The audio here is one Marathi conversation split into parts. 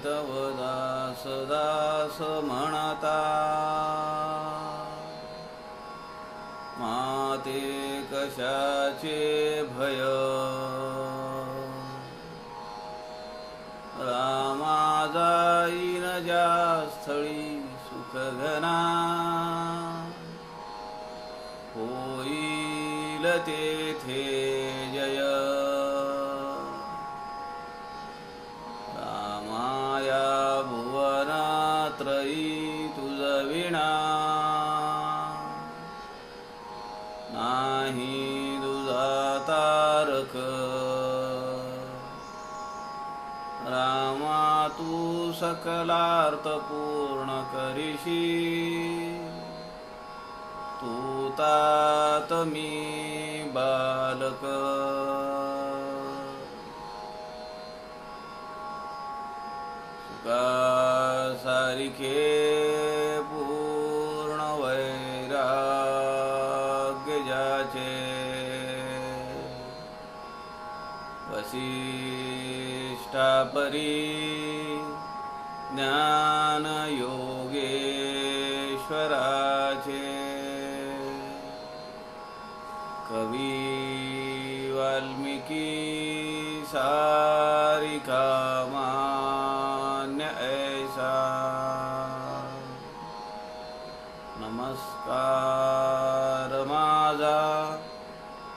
तव दास दास म्हणता, माते कशाचे भय, रामा जाईन ज्या स्थळी सुख घना, होईल तेथे जय. रामाया भुवनात्रयी तुझ विणा, नाही तुझा तारक. रामा तू सकलार्थ पूर्ण करिशी, तू तात मी बालक. सुखा सारिखे पूर्ण वैराग्य ज्याचे, वसिष्ठा परी ज्ञान योगेश्वराचे. कवी वाल्मिकी सारिका मान्य ऐसा, नमस्कार माझा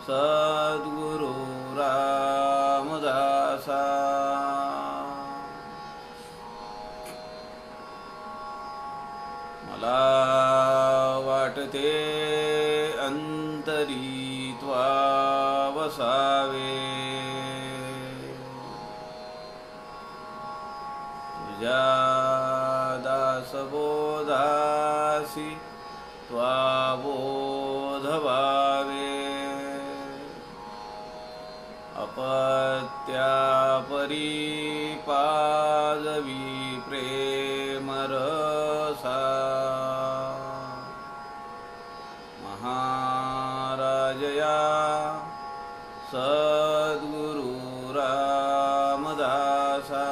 सद्गुरु रामदासा. मला वाटते अंतरी त्वा वसावे, तुझ्या दासबोधासी त्वा बोध व्हावे. अपत्या परी पाजवी प्रेम रसा, महाराजया सद्गुरु रामदासा.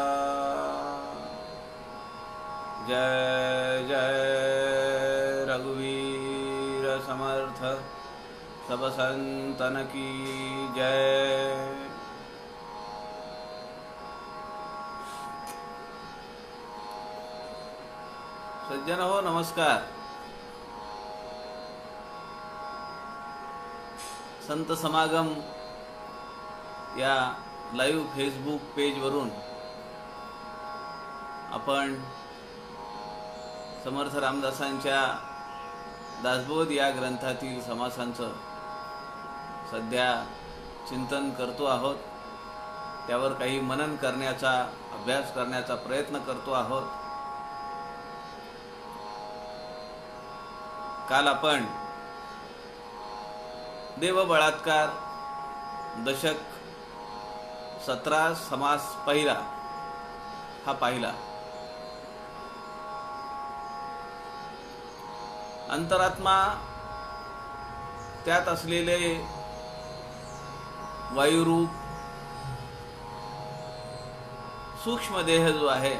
जय जय रघुवीर समर्थ, सब संतन की जय. सज्जन हो नमस्कार. संत समागम या लाईव्ह फेसबुक पेजवरून आपण समर्थ रामदासांच्या दासबोध या ग्रंथातील समासांचं सध्या चिंतन करतो आहोत. त्यावर काही मनन करण्याचा, अभ्यास करण्याचा प्रयत्न करतो आहोत. काल आपण देवबळात्कार दशक 17 समास पहिला हा पाहिला. अंतरात्मा त्यात असलेले वायुरूप सूक्ष्म देह जो आहे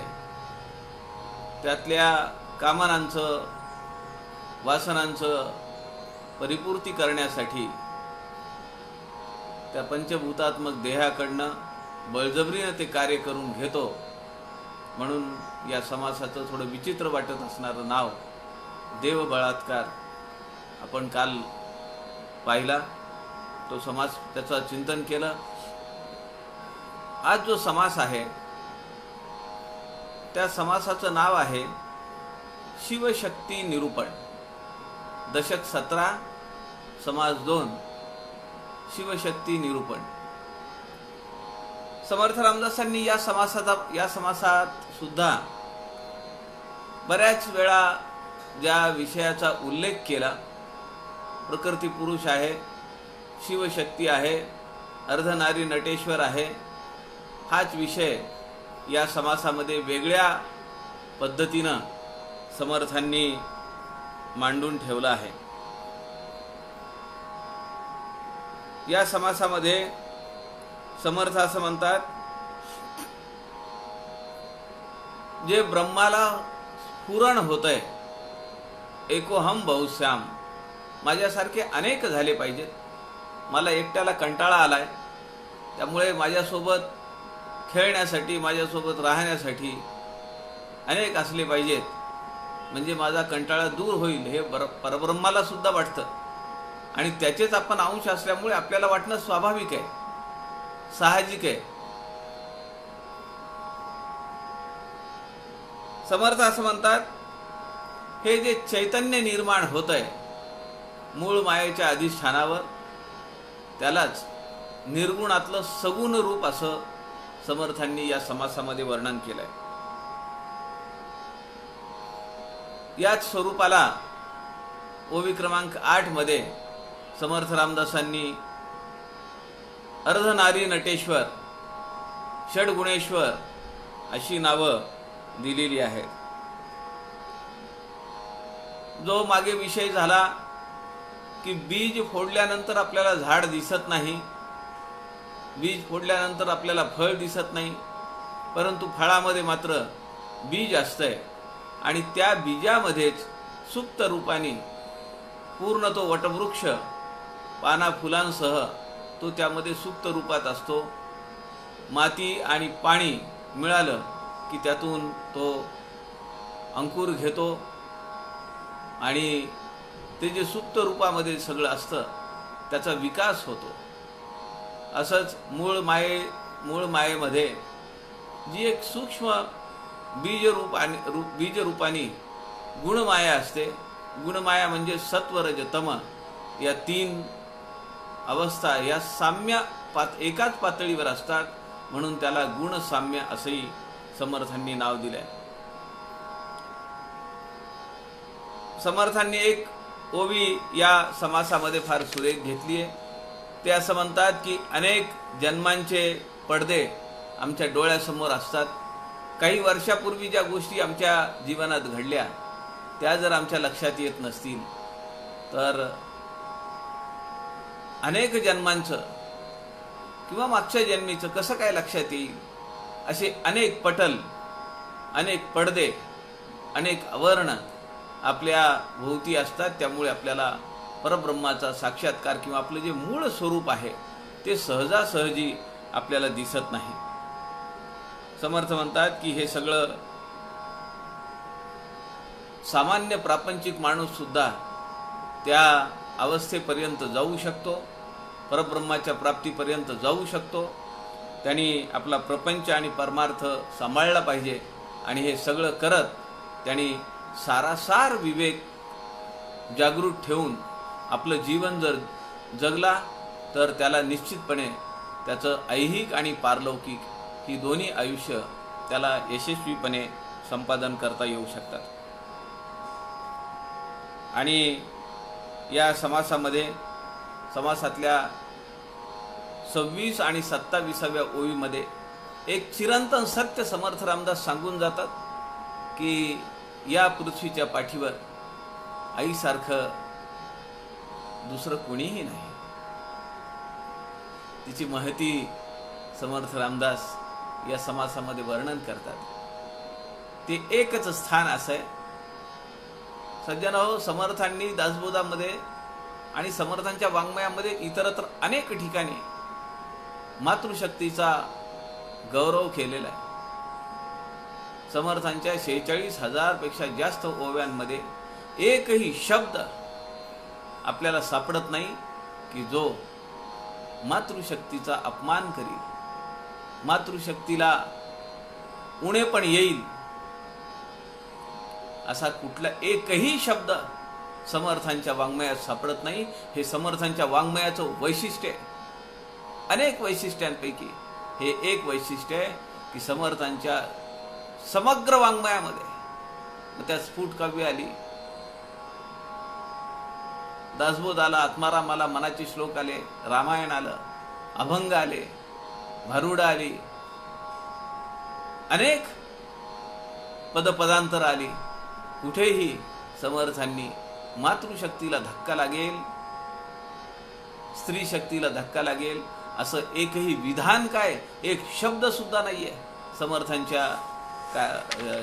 त्यातल्या कामनांचं, वासनांचं परिपूर्ती करण्यासाठी त्या पंचभूतात्मक देहाकडनं बळजबरीनं ते कार्य करून घेतो. म्हणून या समासाचं थोडं विचित्र वाटत असणारं नाव देवबळात्कार आपण काल पाहिला. तो समास, त्याचं चिंतन केलं. आज जो समास आहे त्या समासाचं नाव आहे शिवशक्ती निरूपण. दशक 17 समास 2 शिवशक्ती निरूपण. समर्थ रामदासांनी या समासात सुद्धा बऱ्याच वेळा ज्या विषयाचा उल्लेख केला, प्रकृती पुरुष आहे, शिवशक्ती आहे, अर्धनारी नटेश्वर आहे, हाच विषय या समासामध्ये वेगळ्या पद्धतीनं समर्थांनी मांडून ठेवला आहे. या समासामध्ये समर्थ असं म्हणतात, जे ब्रह्माला स्फुरण होतंय, एकोहम बहुश्याम, माझ्यासारखे अनेक झाले पाहिजेत. मला एकट्याला कंटाळा आलाय, त्यामुळे माझ्यासोबत खेळण्यासाठी, माझ्यासोबत राहण्यासाठी अनेक असले पाहिजेत, म्हणजे माझा कंटाळा दूर होईल. हे परब्रह्माला सुद्धा वाटतं आणि त्याचेच आपण अंश असल्यामुळे आपल्याला वाटणं स्वाभाविक आहे, साहजिक आहे. समर्थ असं म्हणतात, हे जे चैतन्य निर्माण होत आहे मूळ मायेच्या अधिष्ठानावर, त्यालाच निर्गुणातलं सगुण रूप असं समर्थांनी या समासामध्ये वर्णन केलंय. याच स्वरूपाला ओवी क्रमांक 8 मध्ये समर्थ रामदासांनी अर्धनारी नटेश्वर, षडगुणेश्वर अशी नावं दिलेली आहेत. जो मागे विषय झाला की बीज फोडल्यानंतर आपल्याला झाड दिसत नाही, बीज फोडल्यानंतर आपल्याला फळ दिसत नाही, परंतु फळामध्ये मात्र बीज असतंय आणि त्या बीजामध्येच सुप्त रूपाने पूर्ण तो वटवृक्ष पाना फुलांसह तो त्यामध्ये सुप्त रूपात असतो. माती आणि पाणी मिळालं की त्यातून तो अंकुर घेतो आणि ते जे सुप्त रूपामध्ये सगळं असतं त्याचा विकास होतो. असंच मूळ मायेमध्ये जी एक सूक्ष्म बीजरूपानी गुणमाया असते. गुणमाया म्हणजे सत्व रज तम या 3 अवस्था या साम्य एकाच पातळीवर असतात, म्हणून त्याला गुणसाम्य असंही समर्थांनी नाव दिलंय. समर्थांनी एक ओवी या समासामध्ये फार सुरेख घेतली आहे. ते असं म्हणतात की अनेक जन्मांचे पडदे आमच्या डोळ्यासमोर असतात. काही वर्षापूर्वी ज्या गोष्टी आमच्या जीवनात घडल्या त्या जर आमच्या लक्षात येत नसतील तर अनेक जन्मांचं किंवा मागच्या जन्मीचं कसं काय लक्षात येईल. असे अनेक पटल, अनेक पडदे, अनेक आवरण आपल्या भोवती असतात. त्यामुळे आपल्याला परब्रह्माचा साक्षात्कार किंवा आपलं जे मूळ स्वरूप आहे ते सहजासहजी आपल्याला दिसत नाही. समर्थ म्हणतात की हे सगळं सामान्य प्रापंचिक माणूस सुद्धा त्या अवस्थेपर्यंत जाऊ शकतो, परब्रह्माच्या प्राप्तीपर्यंत जाऊ शकतो. त्यांनी आपला प्रपंच आणि परमार्थ सांभाळला पाहिजे आणि हे सगळं करत त्यांनी सारासार विवेक जागृत ठेवून आपलं जीवन जर जगला तर त्याला निश्चितपणे त्याचं ऐहिक आणि पारलौकिक ही दोन्ही आयुष्य त्याला यशस्वीपणे संपादन करता येऊ शकतात. आणि या समासातल्या 26 आणि 27व्या ओवीमध्ये एक चिरंतन सत्य समर्थ रामदास सांगून जातात की या पृथ्वीच्या पाठीवर आईसारखं दुसरं कोणीही नाही. तिची महती समर्थ रामदास या समासामध्ये वर्णन करतात. ते एकच स्थान असं आहे. सज्जनो, समर्थांनी दासबोधामध्ये आणि समर्थांच्या वाङ्मयामध्ये इतरत्र अनेक ठिकाणी मातृशक्तीचा गौरव केलेला आहे. समर्थांच्या 46,000 पेक्षा जास्त ओव्यांमध्ये एकही शब्द आपल्याला सापडत नाही की जो मातृशक्तीचा अपमान करील, मातृशक्तीला उणे पण येईल असा कुठला एकही शब्द समर्थांच्या वाङ्मयात सापडत नाही. हे समर्थांच्या वाङ्मयाचं वैशिष्ट्य आहे. अनेक वैशिष्ट्यांपैकी हे एक वैशिष्ट्य आहे की समर्थांच्या समग्र वाङ्मयामध्ये त्यात स्फुट काव्य आली, दासबोध आला, आत्माराम आला, मनाचे श्लोक आले, रामायण आलं, अभंग आले, भारुड आली, अनेक पदपदांतर आली. कुठेही समर्थांनी मातृशक्तीला धक्का लागेल, स्त्री शक्तीला धक्का लागेल असं एकही विधान काय, एक शब्द सुद्धा नाहीये समर्थांच्या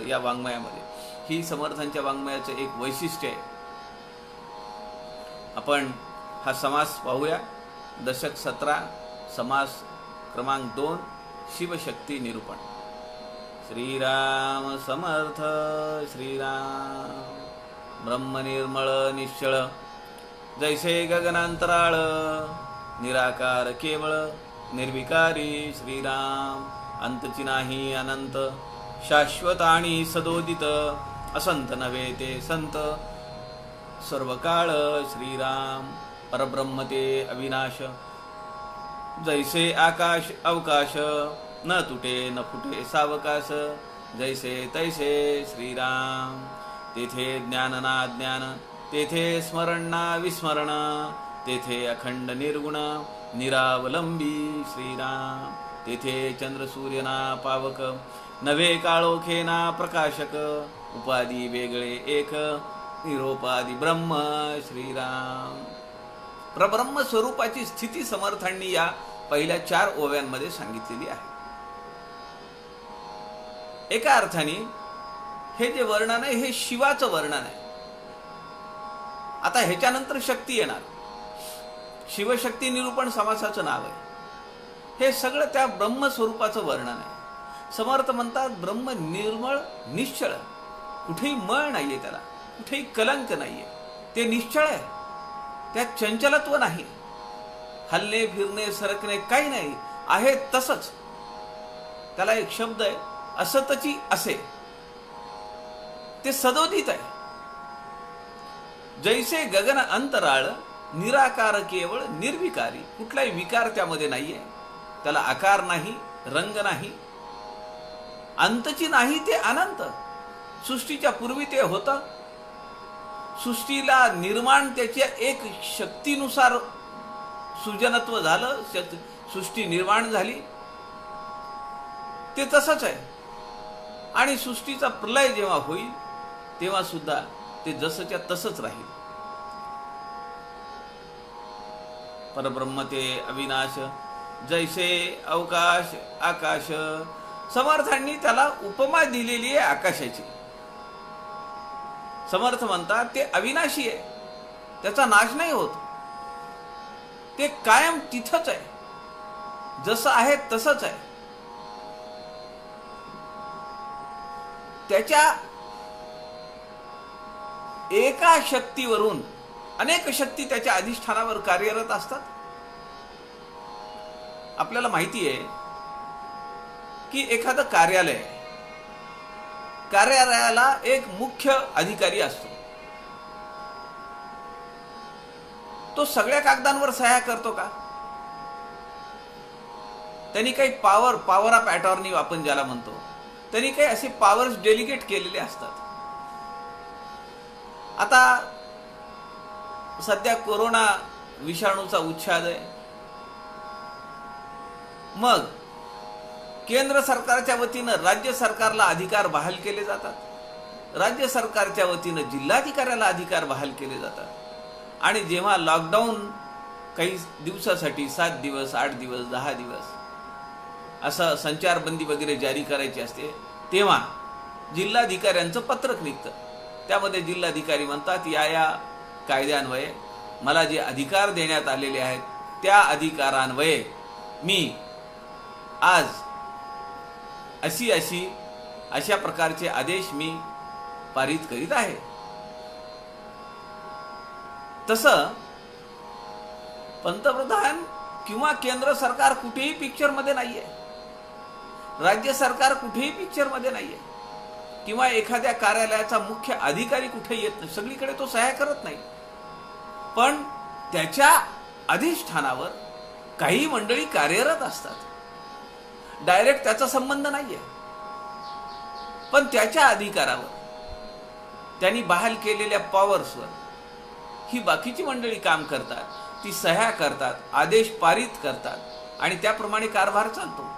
या वाङ्मयामध्ये. ही समर्थांच्या वाङ्मयाचं एक वैशिष्ट्य आहे. आपण हा समास पाहूया. दशक 17 समास क्रमांक 2 शिवशक्ती निरूपण. श्रीराम समर्थ. श्रीराम. ब्रह्म निर्मळ निश्चळ, जैसे गगनांतराळ, निराकार केवळ निर्विकारी. श्रीराम. अंतची नाही अनंत, शाश्वत आणि सदोदित, असंत नव्हे ते संत, सर्व काळ. श्रीराम. परब्रह्म ते अविनाश, जैसे आकाश अवकाश, न तुटे न फुटे सावकाश, जैसे तैसे. श्रीराम. तेथे ज्ञान ना ज्ञान, तेथे स्मरण ना विस्मरण, तेथे अखंड निर्गुण निरावलंबी. श्रीराम. तेथे चंद्र सूर्य ना पावक, नवे काळोखे ना प्रकाशक, उपाधी वेगळे एक, निरोपाधी ब्रह्म. श्रीराम. प्रब्रह्म स्वरूपाची स्थिती समर्थांनी या पहिल्या 4 ओव्यांमध्ये सांगितलेली आहे. एका अर्थाने हे जे वर्णन आहे हे शिवाचं वर्णन आहे. आता ह्याच्यानंतर शक्ती येणार. शिवशक्ती निरूपण समासाचं नाव आहे. हे सगळं त्या ब्रह्मस्वरूपाचं वर्णन आहे. समर्थ म्हणतात ब्रह्म निर्मळ निश्चळ, कुठेही मळ नाहीये, त्याला कुठेही कलंक नाहीये, ते निश्चळ आहे, त्यात चंचलत्व नाही, हलणे फिरणे सरकणे काही नाही, आहे तसंच. त्याला एक शब्द आहे असतची असे, ते सदोदित आहे. जैसे गगन अंतराळ, निराकार केवळ निर्विकारी, कुठलाही विकार त्यामध्ये नाहीये, त्याला आकार नाही, रंग नाही, अंतची नाही ते अनंत. सृष्टीच्या पूर्वी ते होतं. सृष्टीला निर्माण त्याच्या एक शक्तीनुसार सृजनत्व झालं, सृष्टी निर्माण झाली, ते तसंच आहे. आणि सृष्टीचा प्रलय जेव्हा होईल तेव्हा सुद्धा ते जसंच्या तसंच राहील. परब्रह्म ते अविनाश, जैसे अवकाश आकाश. समर्थांनी त्याला उपमा दिलेली आहे आकाशाची. समर्थ म्हणतात ते अविनाशी आहे, त्याचा नाश नाही होत, ते कायम तिथंच आहे, जसं आहे तसंच आहे. त्याच्या एका शक्तीवरून अनेक शक्ती त्याच्या अधिष्ठानावर कार्यरत असतात. आपल्याला माहिती आहे की एखादं कार्यालय, कार्यालयाला एक मुख्य अधिकारी असतो. तो सगळ्या कागदांवर सह्या करतो का? त्यांनी काही पॉवर ऑफ अटॉर्नी आपण ज्याला म्हणतो, त्यांनी काही असे पॉवर्स डेलिगेट केलेले असतात. आता सध्या कोरोना विषाणूचा उच्छाद आहे. मग केंद्र सरकारच्या वतीनं राज्य सरकारला अधिकार बहाल केले जातात, राज्य सरकारच्या वतीनं जिल्हाधिकाऱ्याला अधिकार बहाल केले जातात. आणि जेव्हा लॉकडाऊन काही दिवसासाठी 7 दिवस 8 दिवस 10 दिवस असं संचारबंदी वगैरे जारी करायची असते, तेव्हा जिल्हाधिकाऱ्यांचं पत्रक निघतं. त्यामध्ये जिल्हाधिकारी म्हणतात या कायद्यान्वये मला जे अधिकार देण्यात आलेले आहेत त्या अधिकारान्वये मी आज अशा प्रकारचे आदेश मी पारित करीत आहे. तसं पंतप्रधान किंवा केंद्र सरकार कुठेही पिक्चरमध्ये नाहीये, राज्य सरकार कुठेही पिक्चरमध्ये नाहीये, किंवा एखाद्या कार्यालयाचा मुख्य अधिकारी कुठे येत नाही, सगळीकडे तो सह्या करत नाही. पण त्याच्या अधिष्ठानावर काही मंडळी कार्यरत असतात, डायरेक्ट त्याचा संबंध नाहीये, पण त्याच्या अधिकारावर त्यांनी बहाल केलेल्या पॉवर्सवर ही बाकीची मंडळी काम करतात, ती सह्या करतात, आदेश पारित करतात आणि त्याप्रमाणे कारभार चालतो.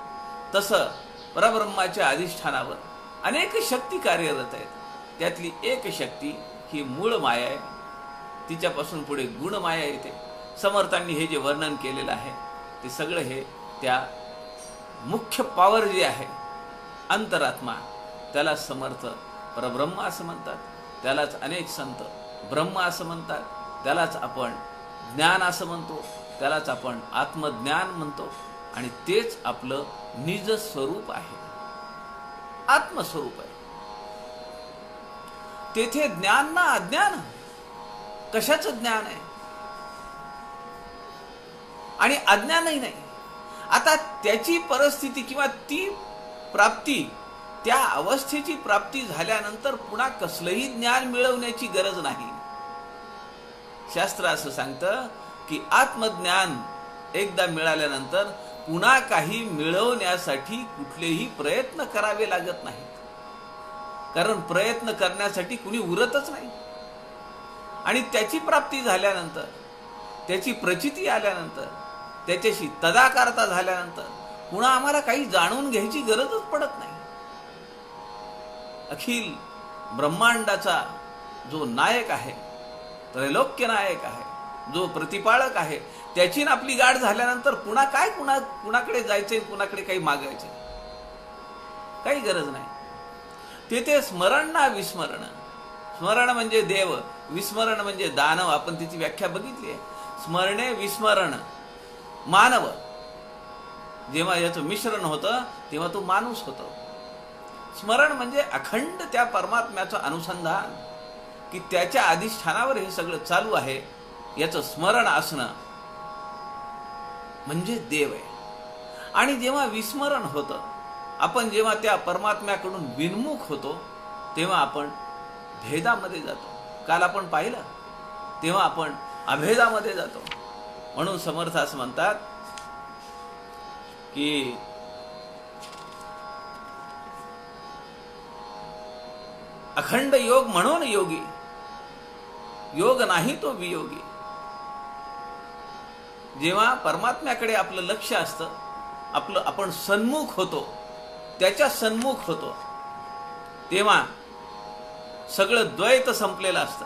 तसं परब्रह्माच्या अधिष्ठानावर अनेक शक्ती कार्यरत आहेत. त्यातली एक शक्ती ही मूळ माया आहे, तिच्यापासून पुढे गुण माया येते. समर्थांनी हे जे वर्णन केलेलं आहे ते सगळं हे त्या मुख्य पॉवर जे आहे अंतरात्मा त्याला समर्थ परब्रह्म असं म्हणतात, त्यालाच अनेक संत ब्रह्म असं म्हणतात, त्यालाच आपण ज्ञान असं म्हणतो, त्यालाच आपण आत्मज्ञान म्हणतो. आणि तेच आपलं निज स्वरूप आहे, आत्मस्वरूप आहे. तेथे ज्ञान ना अज्ञान. कशाचं ज्ञान आहे आणि अज्ञानही नाही. आता त्याची परिस्थिती किंवा ती प्राप्ती, त्या अवस्थेची प्राप्ती झाल्यानंतर पुन्हा कसलंही ज्ञान मिळवण्याची गरज नाही. शास्त्र असं सांगतं की आत्मज्ञान एकदा मिळाल्यानंतर पुन्हा काही मिळवण्यासाठी कुठलेही प्रयत्न करावे लागत नाहीत. कारण प्रयत्न करण्यासाठी कुणी उरतच नाही. आणि त्याची प्राप्ती झाल्यानंतर, त्याची प्रचिती आल्यानंतर, त्याच्याशी तदाकारता झाल्यानंतर पुन्हा आम्हाला काही जाणून घ्यायची गरजच पडत नाही. अखिल ब्रह्मांडाचा जो नायक आहे, त्रैलोक्य नायक आहे, जो प्रतिपाळक आहे, त्याची आपली गाठ झाल्यानंतर पुन्हा काय कुणाकडे जायचंय, कुणाकडे काही मागायचंय, काही गरज नाही. तेथे स्मरण ना विस्मरण. स्मरण म्हणजे देव, विस्मरण म्हणजे दानव. आपण त्याची व्याख्या बघितली आहे. स्मरणे विस्मरण. मानव जेव्हा याचं मिश्रण होतं तेव्हा तो माणूस होतो. स्मरण म्हणजे अखंड त्या परमात्म्याचं अनुसंधान, की त्याच्या अधिष्ठानावर हे सगळं चालू आहे, याचं स्मरण असणं म्हणजे देव आहे. आणि जेव्हा विस्मरण होतं, आपण जेव्हा त्या परमात्म्याकडून विन्मुख होतो, तेव्हा आपण भेदामध्ये जातो. काल आपण पाहिलं, तेव्हा आपण अभेदामध्ये जातो. म्हणून समर्थ असं म्हणतात की अखंड योग म्हणून योगी, योग नाही तो वियोगी. जेव्हा परमात्म्याकडे आपलं लक्ष असतं, आपण सन्मुख होतो, त्याच्या सन्मुख होतो, तेव्हा सगळं द्वैत संपलेलं असतं.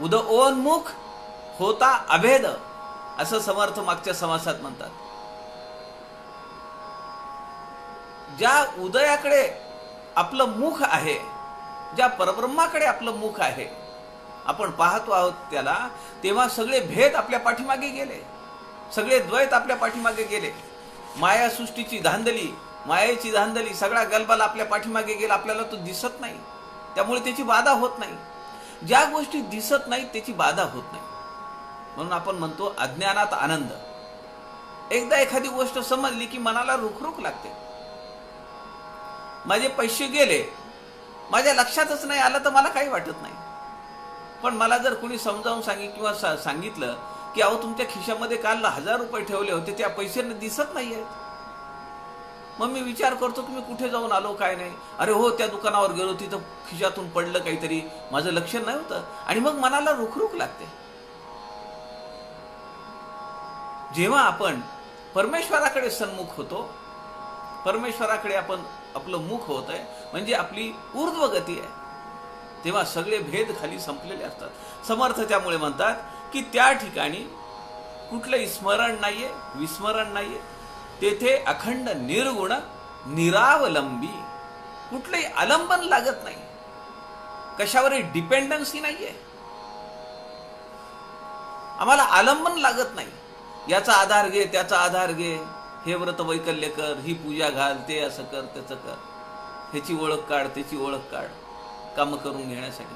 उदओन्मुख होता अभेद, असं समर्थ मागच्या समासात म्हणतात. ज्या उदयाकडे आपलं मुख आहे, ज्या परब्रह्माकडे आपलं मुख आहे, आपण पाहतो आहोत त्याला, तेव्हा सगळे भेद आपल्या पाठीमागे गेले, सगळे द्वैत आपल्या पाठीमागे गेले. माया सृष्टीची धांदली, मायेची धांदली, सगळा गलबाला आपल्या पाठीमागे गेला. आपल्याला तो दिसत नाही, त्यामुळे त्याची बाधा होत नाही. ज्या गोष्टी दिसत नाही त्याची बाधा होत नाही. म्हणून आपण म्हणतो अज्ञानात आनंद. एकदा एखादी गोष्ट समजली की मनाला रुखरुख लागते. माझे पैसे गेले, माझ्या लक्षातच नाही आलं तर मला काही वाटत नाही. पण मला जर कोणी समजावून किंवा सांगितलं की अहो तुमच्या खिशामध्ये काल 1000 रुपये ठेवले होते, त्या पैशांना दिसत नाहीये, मग मी विचार करतो की मी कुठे जाऊन आलो, काय नाही. अरे हो, त्या दुकानावर गेलो, तिथं खिशातून पडलं काहीतरी, माझं लक्ष नाही होतं. आणि मग मनाला रुखरुख लागते. जेव्हा आपण परमेश्वराकडे सन्मुख होतो, परमेश्वराकडे आपण आपलं मुख होत आहे, म्हणजे आपली ऊर्ध्व गती आहे, तेव्हा सगळे भेद खाली संपलेले असतात. समर्थ त्यामुळे म्हणतात की त्या ठिकाणी कुठलंही स्मरण नाहीये, विस्मरण नाहीये. तेथे अखंड निर्गुण निरावलंबी, कुठलंही आलंबन लागत नाही, कशावरही डिपेंडन्सी नाहीये. आम्हाला आलंबन लागत नाही. याचा आधार घे, त्याचा आधार घे, हे व्रत वैकल्य कर, ही पूजा घाल, ते असं कर, त्याचं कर, ह्याची ओळख काढ, त्याची ओळख काढ, काम करून घेण्यासाठी.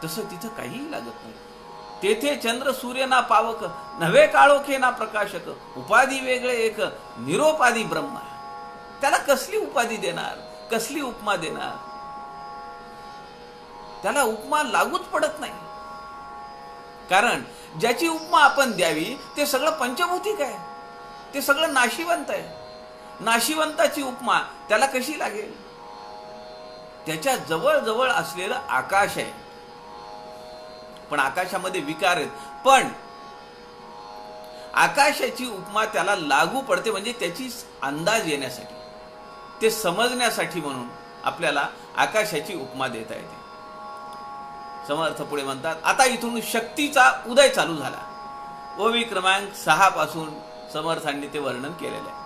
तसं तिथं काहीही लागत नाही. तेथे चंद्र सूर्य ना पावक, नव्हे काळोखे ना प्रकाशक, उपाधी वेगळे एक, निरोपाधी ब्रह्म. त्याला कसली उपाधी देणार, कसली उपमा देणार? त्याला उपमा लागूच पडत नाही. कारण ज्याची उपमा आपण द्यावी ते सगळं पंचभौतिक आहे, ते सगळं नाशिवंत आहे. नाशिवंताची उपमा त्याला कशी लागेल? त्याच्या जवळ जवळ असलेलं आकाश आहे, पण आकाशामध्ये विकार आहेत. पण आकाशाची उपमा त्याला लागू पडते, म्हणजे त्याची अंदाज येण्यासाठी, ते समजण्यासाठी, म्हणून आपल्याला आकाशाची उपमा देता येते. समर्थ पुढे म्हणतात, आता इथून शक्तीचा उदय चालू झाला. ओवी क्रमांक 6 पासून समर्थांनी ते वर्णन केलेलं आहे.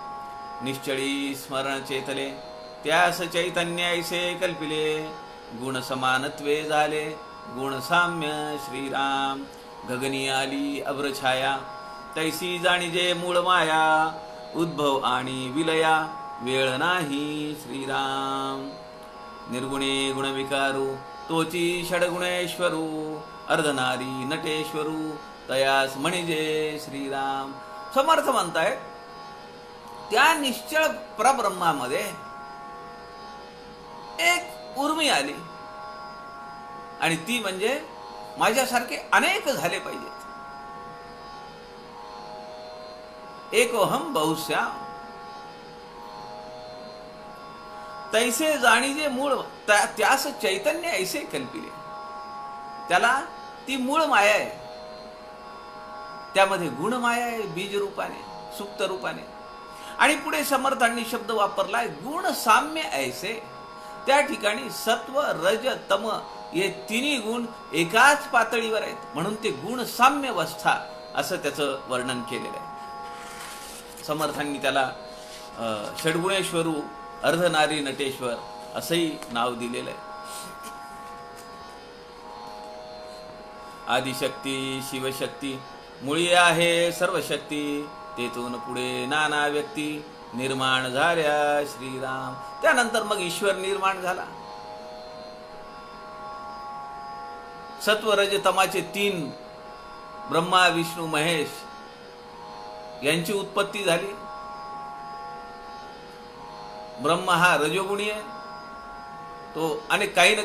निश्चळी स्मरण चेतले, त्यास चैतन्य ऐसे कल्पिले, गुण समानत्वे झाले, गुण साम्य श्रीराम. गगनी आली अभ्रछाया, तैसी जाणीजे मूळ माया, उद्भव आणि विलया, वेळ नाही श्रीराम. निर्गुणे गुणविकारू, तोची षडगुणेश्वरू, अर्धनारी नटेश्वरू, तयास म्हणिजे श्रीराम. समर्थ म्हणताय त्या निश्चळ परब्रह्मामध्ये एक उर्मी आली, आणि ती म्हणजे माझ्यासारखे अनेक झाले पाहिजेत. एकोहम बहुश्याम, तैसे जाणीजे मूळ, त्यास चैतन्य ऐसे कल्पिले. त्याला ती मूळ माया आहे, त्यामध्ये गुण माया आहे, बीज रूपाने, सुप्त रूपाने. आणि पुढे समर्थांनी शब्द वापरलाय गुण साम्य ऐसे. त्या ठिकाणी सत्व रज तम हे तिन्ही गुण एकाच पातळीवर आहेत, म्हणून ते गुण साम्य अवस्था असं त्याचं वर्णन केलेलं आहे. समर्थांनी त्याला षडगुणेश्वरू, अर्धनारी नटेश्वर असंही नाव दिलेलं आहे. आदिशक्ती शिवशक्ती, मुळी आहे सर्व शक्ती, तेथून पुढे नाना व्यक्ती, निर्माण झाल्या श्रीराम. त्यानंतर मग ईश्वर निर्माण झाला. सत्वरज तमाचे तीन, ब्रह्मा विष्णू महेश यांची उत्पत्ती झाली. ब्रह्म हा रजोगुणी आहे, तो अनेक काही ना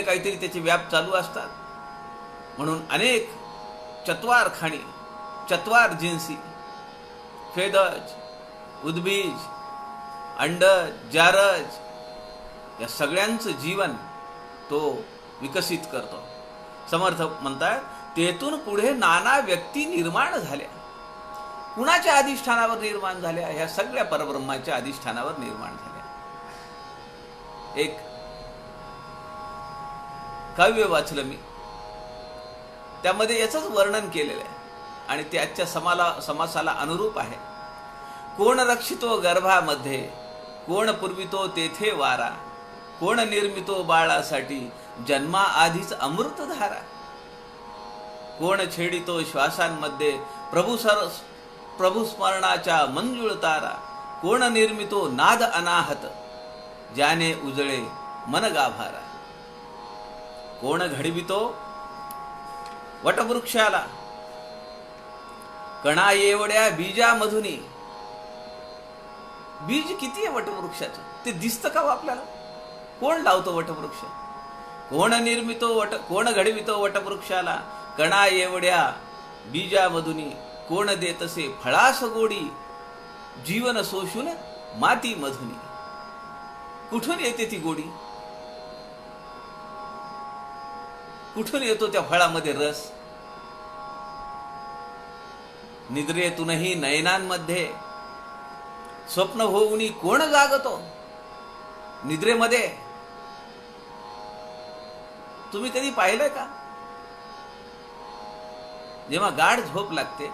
काहीतरी त्याचे व्याप चालू असतात, म्हणून अनेक चत्वार खाणी, चत्वार जिन्सी, फेदज, उद्बीज, अंडज, जारज या सगळ्यांचं जीवन तो विकसित करतो. समर्थ म्हणतात तेथून पुढे नाना व्यक्ती निर्माण झाल्या. कुणाच्या अधिष्ठानावर निर्माण झाल्या? ह्या सगळ्या परब्रह्माच्या अधिष्ठानावर निर्माण झाल्या. एक काव्य वाचलं मी, त्यामध्ये याचंच वर्णन केलेलं आहे आणि ते आजच्या समासाला अनुरूप आहे. कोण रक्षितो गर्भामध्ये, कोण पुरवितो तेथे वारा, कोण निर्मितो बाळासाठी जन्मा आधीच अमृतधारा, कोण छेडितो श्वासांमध्ये प्रभू स्मरणाच्या मंजुळ तारा, कोण निर्मितो नाद अनाहत ज्याने उजळे मन गाभारा, कोण घडवितो वटवृक्षाला कणा एवढ्या बीजामधुनी. बीज किती आहे वटवृक्षाचं ते दिसतं का आपल्याला? कोण लावतो वटवृक्ष? कोण निर्मितो कोण घडवितो वटवृक्षाला कणा एवढ्या बीजामधुनी, कोण देतसे फळास गोडी जीवन शोषून माती मधुनी. कुठून येते ती गोडी? कुठून येतो त्या फळामध्ये रस? निद्रेतूनही नयनांमध्ये स्वप्न होऊनी कोण जागतो? निद्रेमध्ये तुम्ही कधी पाहिलंय का? जेव्हा गाढ झोप लागते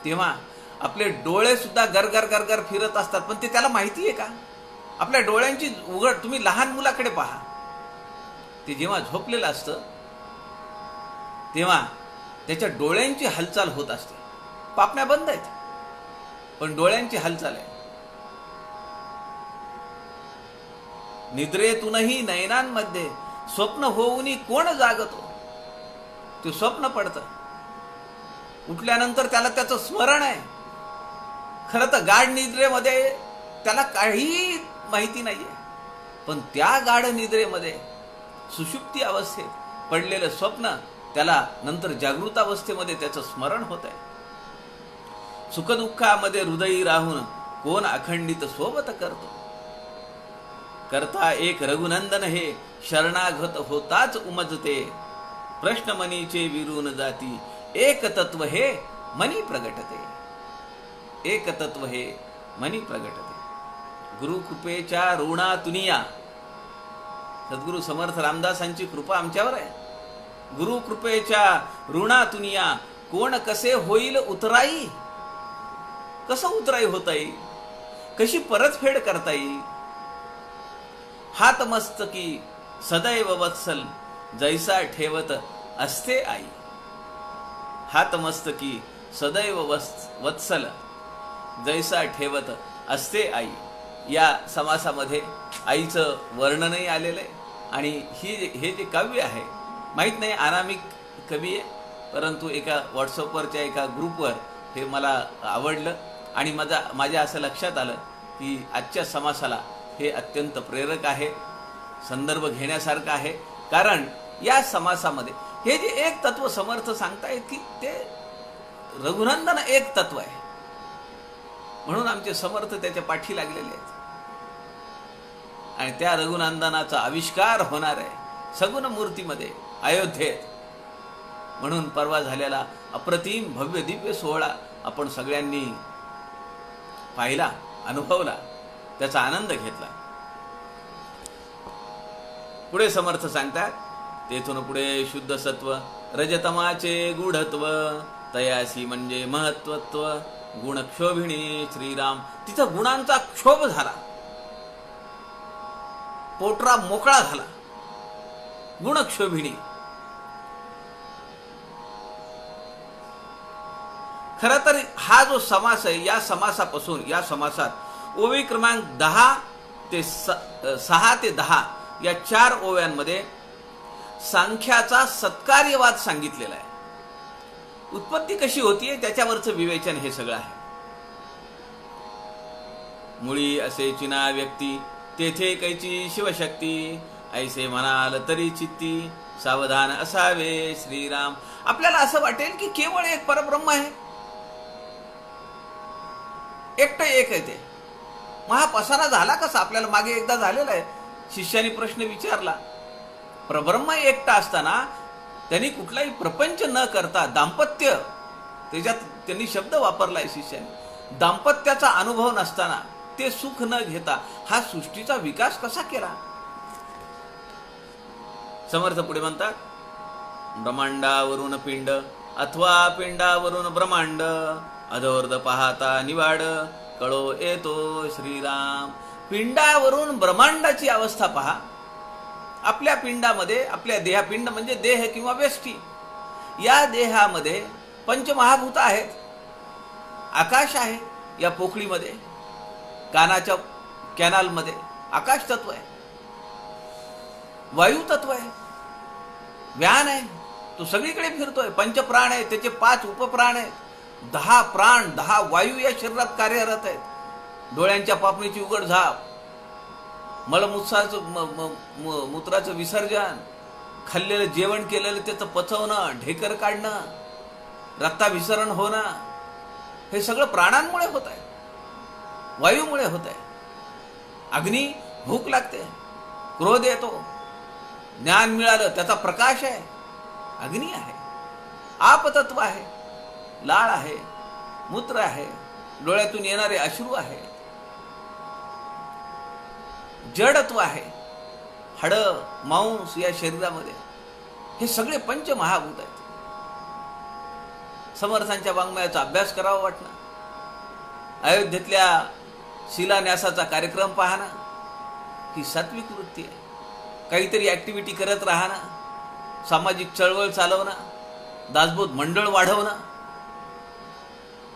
तेव्हा आपले डोळे सुद्धा गरगर गरगर फिरत असतात, पण ते त्याला माहिती आहे का? आपल्या डोळ्यांची उघड, तुम्ही लहान मुलाकडे पहा, ते जेव्हा झोपलेलं असतं तेव्हा त्याच्या डोळ्यांची हालचाल होत असते. पापण्या बंद आहेत पण डोळ्यांची हालचाल आहे. निद्रेतूनही नयनांमध्ये स्वप्न होऊनी कोण जागतो? ते स्वप्न पडतं, उठल्यानंतर त्याला त्याचं स्मरण आहे. खरं तर गाढ निद्रेमध्ये त्याला काही माहिती नाहीये, पण त्या गाढ निद्रेमध्ये सुषुप्ती अवस्थेत पडलेलं स्वप्न त्याला नंतर जागृत अवस्थेमध्ये त्याचं स्मरण होत आहे. सुखदुःखामध्ये हृदयी राहून कोण अखंडित सोबत करतो? करता एक रघुनंदन हे शरणागत होताच उमजते, प्रश्न मनीचे विरून जाती एक तत्व हे मनी प्रगटते. एक तत्व हे मनी प्रगटते. गुरु कृपेच्या ऋणातुनिया, सद्गुरु समर्थ रामदासांची कृपा आमच्यावर आहे. गुरु कृपेच्या ऋणातुनिया कोण कसे होईल उतराई? कसं उतराई होता येईल? कशी परतफेड करता येईल? हात मस्तकी सदैव वत्सल जैसा ठेवत असते आई. हात मस्तकी सदैव वत्सल जैसा ठेवत असते आई. या समासामध्ये आईचं वर्णनही आलेलं आहे. आणि हे जे काव्य आहे, माहीत नाही अनामिक कवी आहे, परंतु एका व्हॉट्सअपवरच्या एका ग्रुपवर हे मला आवडलं आणि माझ्या असं लक्षात आलं की आजच्या समासाला हे अत्यंत प्रेरक आहे, संदर्भ घेण्यासारखं आहे. कारण या समासामध्ये हे जे एक तत्व समर्थ सांगतायत की ते रघुनंदन एक तत्व आहे, म्हणून आमचे समर्थ त्याच्या पाठी लागलेले आहेत. आणि त्या रघुनंदनाचा आविष्कार होणार आहे सगुण मूर्तीमध्ये अयोध्येत. म्हणून परवा झालेला अप्रतिम भव्य दिव्य सोहळा आपण सगळ्यांनी पाहिला, अनुभवला, त्याचा आनंद घेतला. पुढे समर्थ सांगतात, तेथून पुढे शुद्ध सत्व रजतमाचे गूढत्व तयासी म्हणजे महत्वत्व गुणक्षोभिणी श्रीराम. तिथं गुणांचा क्षोभ झाला, पोटरा मोकळा झाला. गुणक्षोभिणी. खर तर हा जो समास आहे, या समासापासून, या समासात ओवी क्रमांक 10 ते 6 ते 10 या 4 ओव्यांमध्ये सांख्याचा सत्कार्यवाद सांगितलेला आहे. उत्पत्ती कशी होतीये त्याच्यावरचं विवेचन हे सगळं आहे. मुळी असे चिना व्यक्ती तेथे कैची शिवशक्ती ऐसे म्हणाल तरी चित्ती सावधान असावे श्रीराम. आपल्याला असं वाटेल की केवळ एक परब्रह्म आहे, एकटं एक आहे ते. मग हा पसारा झाला कसा? आपल्याला मागे एकदा झालेला आहे, शिष्याने प्रश्न विचारला. परब्रह्म एकटा असताना त्यांनी कुठलाही प्रपंच न करता दाम्पत्य, त्याच्यात त्यांनी शब्द वापरलाय शिष्याने, दाम्पत्याचा अनुभव नसताना, ते सुख न घेता हा सृष्टीचा विकास कसा केला? समर्थ पुढे म्हणतात, ब्रह्मांडावरून पिंड अथवा पिंडावरून ब्रह्मांड अधोर्ध पाहता निवाड कळो येतो श्रीराम. पिंडावरून ब्रह्मांडाची अवस्था पहा. आपल्या पिंडामध्ये, आपल्या देहपिंड म्हणजे देह किंवा व्यष्टी, या देहामध्ये पंचमहाभूत आहेत. आकाश आहे या पोकळीमध्ये, कानाच्या कॅनलमध्ये आकाश तत्व आहे, वायू तत्व आहे, व्यान आहे, तो सगळीकडे फिरतोय. पंचप्राण आहे, त्याचे 5 उपप्राण आहेत, 10 प्राण 10 वायू या शरीरात कार्यरत आहेत. डोळ्यांच्या पापणीची उघड झाप, मूत्राचं विसर्जन, खाल्लेलं जेवण केलेलं त्याचं पचवणं, ढेकर काढणं, रक्ताभिसरण होणं, हे सगळं प्राणांमुळे होत आहे, वायूमुळे होत आहे. अग्नी, भूक लागते, क्रोध येतो, ज्ञान मिळालं त्याचा प्रकाश आहे, अग्नी आहे. आपतत्व आहे, लाळ आहे, मूत्र आहे, डोळ्यातून येणारे अश्रू आहे. जडत्व आहे, हाड मांस या शरीरामध्ये, हे सगळे पंचमहाभूत आहेत. समर्थांच्या वाङ्मयाचा अभ्यास करावा वाटणं, अयोध्येतल्या शिलान्यासाचा कार्यक्रम पाहणं ही सात्विक वृत्ती आहे. काहीतरी ऍक्टिव्हिटी करत राहणं, सामाजिक चळवळ चालवणं, दासबोध मंडळ वाढवणं,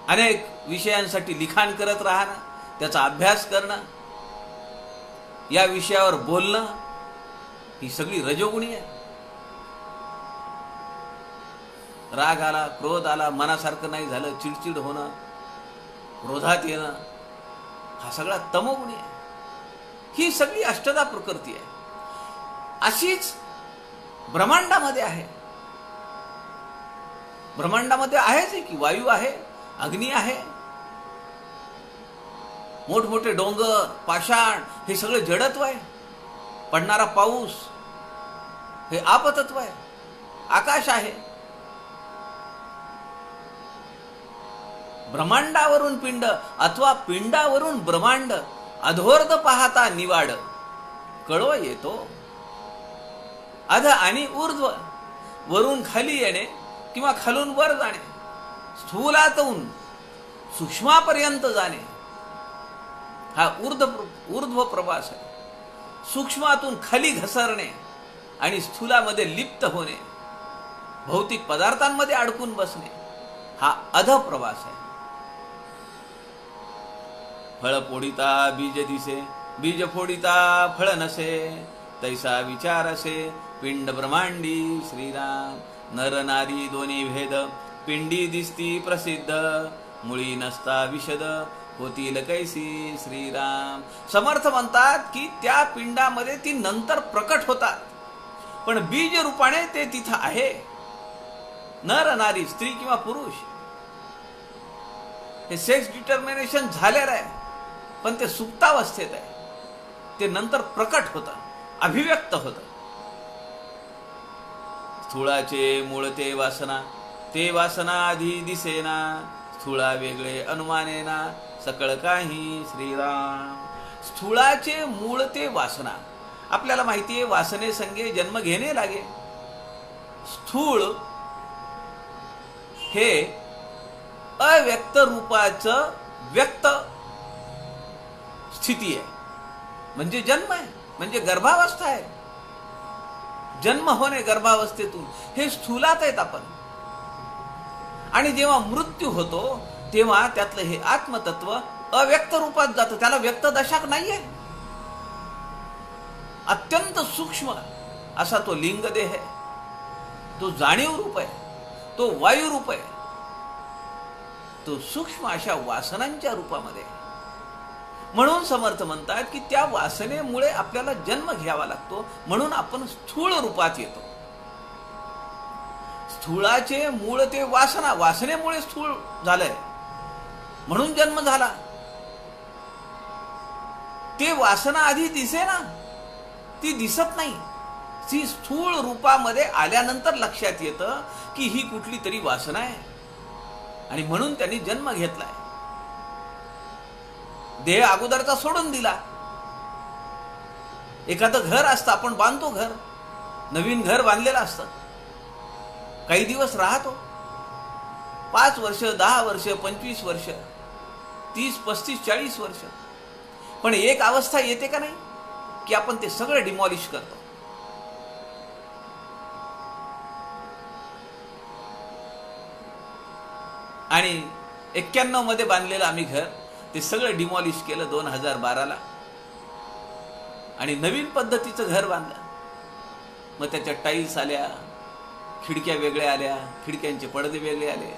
अनेक विषयांसाठी लिखाण करत राहणं, त्याचा अभ्यास करणं, या विषयावर बोलणं, ही सगळी रजोगुणी आहे. राग आला, क्रोध आला, मनासारखं नाही झालं, चिडचिड होणं, क्रोधात येणं, हा सगळा तमोगुणी आहे. ही सगळी अष्टधा प्रकृती आहे. अशीच ब्रह्मांडामध्ये आहे. ब्रह्मांडामध्ये आहेच की वायू आहे, अग्नी आहे, मोठमोठे डोंगर, पाषाण, हे सगळे जडत्व आहे. पडणारा पाऊस हे आपतत्व आहे. आकाश आहे. ब्रह्मांडावरून पिंड अथवा पिंडावरून ब्रह्मांड अधोर्ध पाहता निवाड कळवा येतो. अध आणि ऊर्ध्व, वरून खाली येणे किंवा खालून वर जाणे, स्थूलातून सूक्ष्मापर्यंत जाणे, हा ऊर्ध्व प्रवास आहे. सूक्ष्मातून खाली घसरणे आणि स्थूलामध्ये लिप्त होणे, भौतिक पदार्थांमध्ये अडकून बसणे, हा अध प्रवास आहे. फळ फोडिता बीज दिसे, बीज फोडिता फळ नसे, तैसा विचार असे पिंड ब्रह्मांडी श्रीराम. नर नारी दोन्ही भेद, पिंडी दिसती प्रसिद्ध, मुळी नसता विशद, होतील कैसी श्रीराम. समर्थ म्हणतात की त्या पिंडामध्ये ती नंतर प्रकट होतात, पण बीज रूपाने ते तिथं आहे. नर नारी, स्त्री किंवा पुरुष, हे सेक्स डिटर्मिनेशन झालेलं आहे, पण ते सुप्तावस्थेत आहे. ते नंतर प्रकट होतं, अभिव्यक्त होतं. स्थूळाचे मूळ ते वासना, ते वासना आधी दिसेना, स्थूळा वेगळे अनुमानेना, सकळ काही श्रीराम. स्थूळाचे मूळ ते वासना. आपल्याला माहिती आहे वासने संगे जन्म घेणे लागे. स्थूळ हे अव्यक्त रूपाचं व्यक्त स्थिती आहे, म्हणजे जन्म आहे, म्हणजे गर्भावस्था आहे. जन्म होणे गर्भावस्थेतून हे स्थूलात आहेत आपण. आणि जेव्हा मृत्यू होतो तेव्हा त्यातलं हे आत्मतत्व अव्यक्त रूपात जातं. त्याला व्यक्त दशा नाहीये. अत्यंत सूक्ष्म असा तो लिंगदेह आहे, तो जाणीव रूप आहे, तो वायू रूप आहे, तो सूक्ष्म अशा वासनांच्या रूपामध्ये. म्हणून समर्थ म्हणतात की त्या वासनेमुळे आपल्याला जन्म घ्यावा लागतो, म्हणून आपण स्थूळ रूपात येतो. स्थूळाचे मूळ ते वासना, वासनेमुळे स्थूळ झालंय, म्हणून जन्म झाला. ते वासना आधी दिसे ना, ती दिसत नाही. ती स्थूळ रूपामध्ये आल्यानंतर लक्षात येतं की ही कुठली तरी वासना आहे, आणि म्हणून त्यांनी जन्म घेतलाय. देह अगोदरचा सोडून दिला. एखादं घर असतं, आपण बांधतो घर, नवीन घर बांधलेलं असतं, काही दिवस राहतो, 5 वर्ष, 10 वर्ष, 25 वर्ष, 30, 35, 40 वर्ष. पण एक अवस्था येते का नाही की आपण ते सगळं डिमॉलिश करतो. आणि 91 मध्ये बांधलेलं आम्ही घर, ते सगळं डिमॉलिश केलं 2012ला, आणि नवीन पद्धतीचं घर बांधलं. मग त्याच्या टाईल्स आल्या, खिडक्या वेगळ्या आल्या, खिडक्यांचे पडदे वेगळे आले.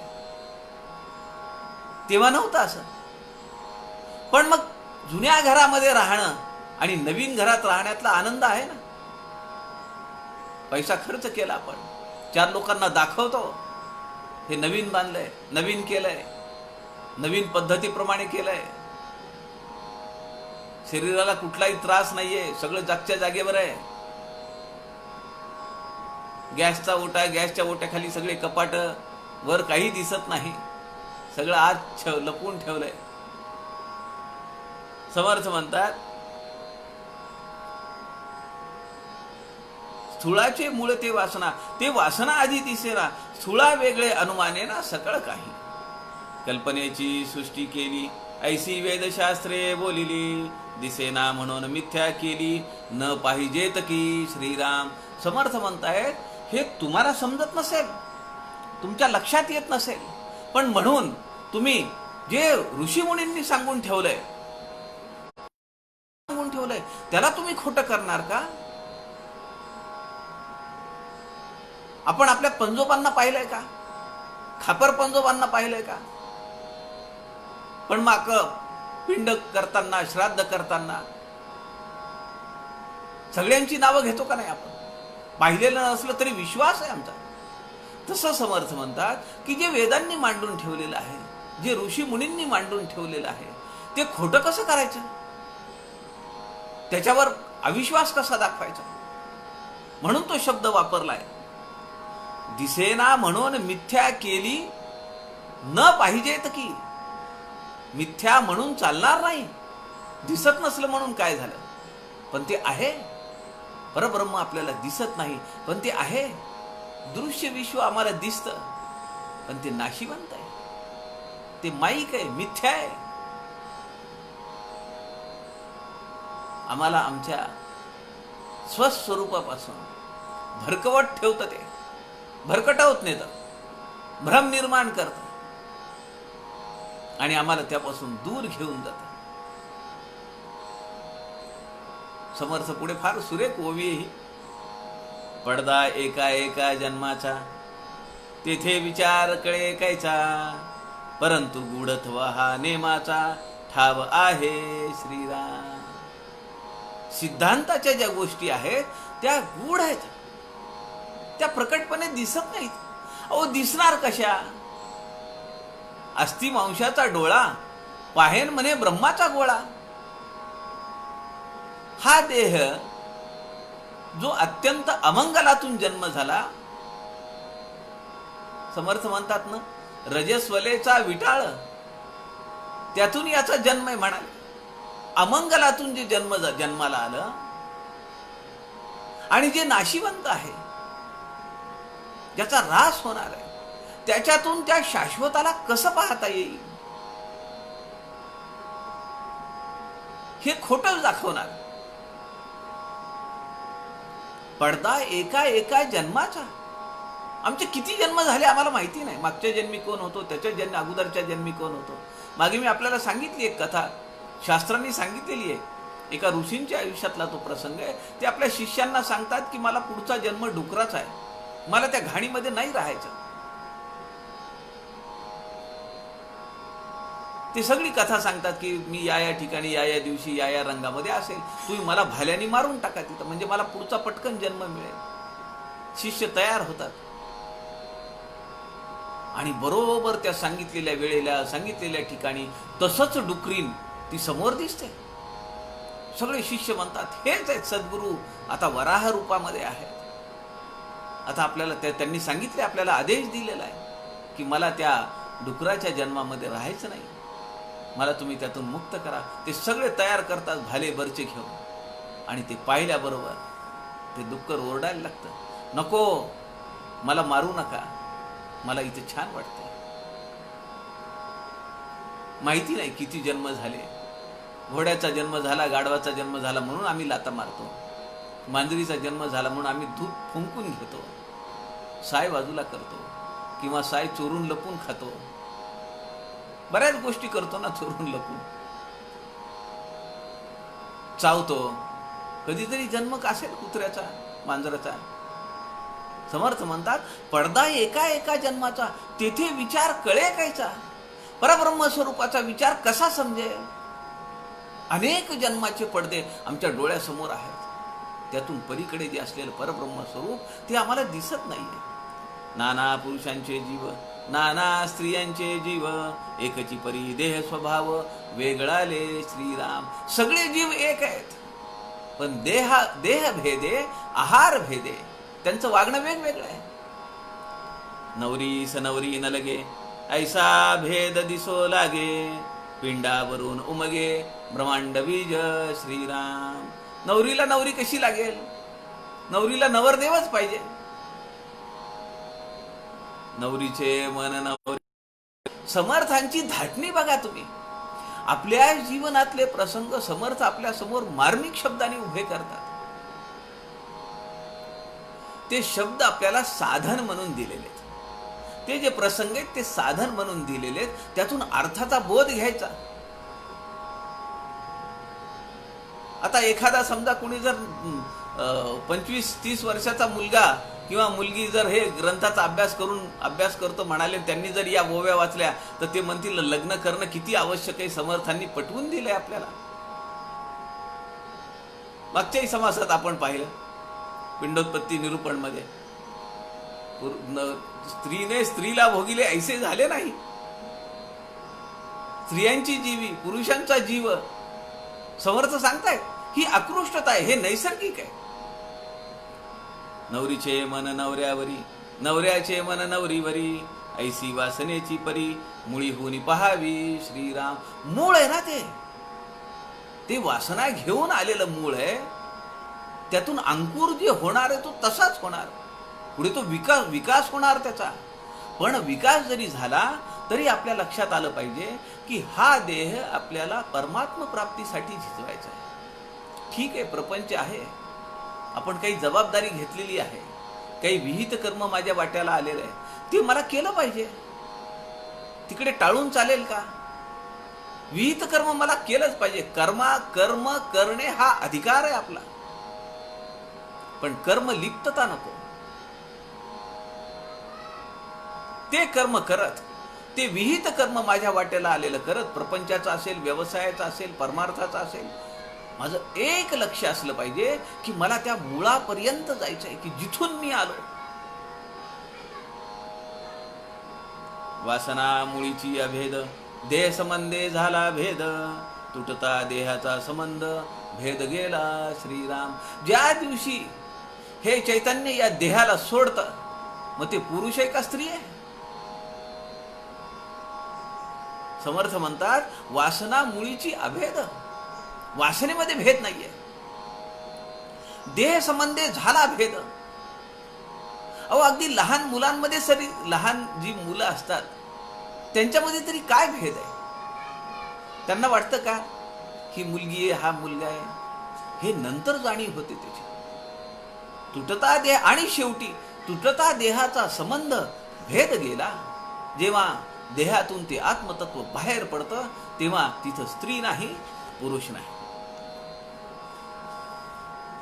तेव्हा नव्हतं असं. पण मग जुन्या घरामध्ये राहणं आणि नवीन घरात राहण्यातला आनंद आहे ना. पैसा खर्च केला, आपण 4 लोकांना दाखवतो हे नवीन बांधलंय, नवीन केलंय, नवीन पद्धतीप्रमाणे केलंय. शरीराला कुठलाही त्रास नाहीये, सगळं जागच्या जागेवर आहे. गॅसचा ओटा, गॅसच्या ओट्याखाली सगळे कपाट, वर काही दिसत नाही, सगळं आत लपवून ठेवलंय. समर्थ म्हणतात स्थूळाचे मूळ ते वासना, ते वासना आधी दिसेना, स्थूळा वेगळे अनुमाने ना सकळ काही. कल्पनेची सृष्टी केली, ऐसी वेदशास्त्रे बोलिली, दिसेना म्हणून मिथ्या केली, न पाहिजेत की श्रीराम. समर्थ म्हणतायत हे तुम्हाला समजत नसेल, तुमच्या लक्षात येत नसेल, पण म्हणून तुम्ही जे ऋषीमुनींनी सांगून ठेवलंय त्याला तुम्ही खोटं करणार का? आपण आपल्या पंजोबांना पाहिलंय का? खापर पंजोबांना पाहिलंय का? पण मग पिंड करताना, श्राद्ध करताना सगळ्यांची नावं घेतो का नाही आपण? पाहिलेलं नसलं तरी विश्वास आहे आमचा. तसं समर्थ म्हणतात की जे वेदांनी मांडून ठेवलेलं आहे, जे ऋषी मुनींनी मांडून ठेवलेलं आहे, ते खोटं कसं करायचं? त्याच्यावर अविश्वास कसा दाखवायचा? म्हणून तो शब्द वापरलाय. दिसेना म्हणून मिथ्या केली, न पाहिजेत की. मिथ्या म्हणून चालणार नाही. दिसत नसलं म्हणून काय झालं? पण ते आहे. परब्रह्म आपल्याला दिसत नाही, पण ते आहे. दृश्य विश्व आम्हाला दिसतं, पण ते नाशिवंत आहे, ते माईक आहे, मिथ्या आहे. आम्हाला आमच्या स्वस्वरूपापासून भरकवत ठेवतं, ते भरकटवत नेतं, भ्रम निर्माण करतं आणि आम्हाला त्यापासून दूर घेऊन जातं. समर्थ पुढे फार सुरेख ओवी ही. पडदा एका एका जन्माचा, तेथे विचार कळे कैचा, परंतु गूढत्व हा नेमाचा, ठाव आहे श्रीराम. सिद्धांताच्या ज्या गोष्टी आहेत त्या गूढ आहेत, त्या प्रकटपणे दिसत नाहीत. अहो दिसणार कशा? अस्ति मांसाचा डोळा, पाहेन म्हणे ब्रह्माचा गोळा. हा देह जो अत्यंत अमंगलातून जन्म झाला, समर्थ म्हणतात ना, रजस्वलेचा विटाळ, त्यातून याचा जन्म आहे म्हणाले. अमंगलातून जे जन्माला आलं आणि जे नाशिवंत आहे, ज्याचा ऱ्हास होणार आहे, त्याच्यातून त्या शाश्वताला कसं पाहता येईल? हे खोटं दाखवणार. पडदा एका एका जन्माचा. आमचे किती जन्म झाले आम्हाला माहिती नाही. मागच्या जन्मी कोण होतो, त्याच्या अगोदरच्या जन्मी कोण होतो. मागे मी आपल्याला सांगितली एक कथा, शास्त्रांनी सांगितलेली आहे. एका ऋषींच्या आयुष्यातला तो प्रसंग आहे. ते आपल्या शिष्यांना सांगतात की मला पुढचा जन्म डुकराचा आहे, मला त्या घाणीमध्ये नाही राहायचं. ते सगळी कथा सांगतात की मी या ठिकाणी या दिवशी या रंगामध्ये असेल, तुम्ही मला भाल्याने मारून टाका तिथं, म्हणजे मला पुढचा पटकन जन्म मिळेल. शिष्य तयार होतात आणि बरोबर त्या सांगितलेल्या वेळेला, सांगितलेल्या ठिकाणी तसंच डुकरीन ती समोर दिसते. सगळे शिष्य म्हणतात हेच आहेत सद्गुरू, आता वराह रूपामध्ये आहेत. आता आपल्याला त्यांनी सांगितले, आपल्याला आदेश दिलेला आहे की मला त्या डुकराच्या जन्मामध्ये राहायचं नाही, मला तुम्ही त्यातून मुक्त करा. ते सगळे तयार करतात भाले बरचे घेऊन आणि ते पाहिल्याबरोबर ते डुक्कर ओरडायला लागतं, नको मला मारू नका, मला इथे छान वाटतं. माहिती नाही किती जन्म झाले. घोड्याचा जन्म झाला, गाढवाचा जन्म झाला म्हणून आम्ही लाता मारतो, मांजरीचा जन्म झाला म्हणून आम्ही धूप फुंकून घेतो, साय बाजूला करतो किंवा साय चोरून लपून खातो. बऱ्याच गोष्टी करतो ना चोरून लपून. चावतो, कधीतरी जन्म असेल कुत्र्याचा, मांजराचा. समर्थ म्हणतात पडदा एका एका जन्माचा, तेथे विचार कळे कायचा, परब्रह्म स्वरूपाचा विचार कसा समजेल? अनेक जन्माचे पडदे आमच्या डोळ्यासमोर आहेत, त्यातून पलीकडे जे असलेलं परब्रह्म स्वरूप ते आम्हाला दिसत नाहीये. नाना पुरुषांचे जीव, नाना स्त्रियांचे जीव, एकची परी देह स्वभाव, वेगळाले श्रीराम. सगळे जीव एक आहेत, पण देह भेदे, आहार भेदे, त्यांचं वागणं वेगवेगळं आहे. नवरी सनवरी न लगे, ऐसा भेद दिसो लागे, पिंडावरून उमगे ब्रह्मांड बीज श्रीराम. नवरीला नवरी कशी लागेल? नवरीला नवरदेवच पाहिजे. नवरीचे मन नवरी. समर्थांची धाटणी बघा तुम्ही. आपल्या जीवनातले प्रसंग समर्थ आपल्या समोर मार्मिक शब्दाने उभे करतात. ते शब्द आपल्याला साधन म्हणून दिलेले आहेत. ते जे प्रसंग आहेत ते साधन म्हणून दिलेले आहेत, त्यातून अर्थाचा बोध घ्यायचा. आता एखादा समजा कुणी जर 25-30 वर्षाचा मुलगा किंवा मुलगी जर हे ग्रंथाचा अभ्यास करतो म्हणाले, त्यांनी जर या ओव्या वाचल्या तर ते म्हणतील लग्न करणं किती आवश्यक आहे, समर्थांनी पटवून दिलंय आपल्याला. मागच्याही समासात आपण पाहिलं, पिंडोत्पत्ती निरूपण मध्ये स्त्रीने स्त्रीला भोगिले ऐसे झाले नाही. स्त्रियांची जीवी, पुरुषांचा जीव. समर्थ सांगतायत ही आकृष्टता आहे, हे नैसर्गिक आहे. नवरीचे मन नवऱ्यावरी, नवऱ्याचे मन नवरीवरी, ऐसी वासनेची परी, मुळी होऊन पहावी श्रीराम. मूळ आहे ना ते वासना घेऊन आलेलं मूळ आहे. त्यातून अंकुर जे होणार आहे तो तसाच होणार. पुढे तो विकास होणार त्याचा. पण विकास जरी झाला तरी आपल्या लक्षात आलं पाहिजे की हा देह आपल्याला परमात्म प्राप्तीसाठी झिजवायचा आहे. ठीक आहे, प्रपंच आहे, आपण काही जबाबदारी घेतलेली आहे, काही विहित कर्म माझ्या वाट्याला आलेलं आहे, ते मला केलं पाहिजे. तिकडे टाळून चालेल का? विहित कर्म मला केलंच पाहिजे. कर्म करणे हा अधिकार आहे आपला, पण कर्म लिप्तता नको. ते कर्म करत, ते विहित कर्म माझ्या वाट्याला आलेलं करत, प्रपंचाचं असेल, व्यवसायाचं असेल, परमार्थाचं असेल, माझं एक लक्ष असलं पाहिजे की मला त्या मुळापर्यंत जायचंय, की जिथून मी आलो. वासना मुळीची अभेद, देह संबंधे झाला भेद, तुटता देहाचा संबंध, भेद गेला श्रीराम. ज्या दिवशी हे चैतन्य या देहाला सोडतं, मग ते पुरुष आहे का स्त्री आहे? समर्थ म्हणतात वासना मुळीची अभेद, वासनेमध्ये भेद नाहीये. देह संबंधे झाला भेद. अहो, अगदी लहान मुलांमध्ये सरी, लहान जी मुलं असतात त्यांच्यामध्ये तरी काय भेद आहे? त्यांना वाटतं का ही मुलगी आहे, हा मुलगा आहे? हे नंतर जाणीव होते त्याची. तुटता देह, आणि शेवटी तुटता देहाचा संबंध, भेद गेला. जेव्हा देहातून ते आत्मतत्व बाहेर पडतं, तेव्हा तिथं स्त्री नाही, पुरुष नाही.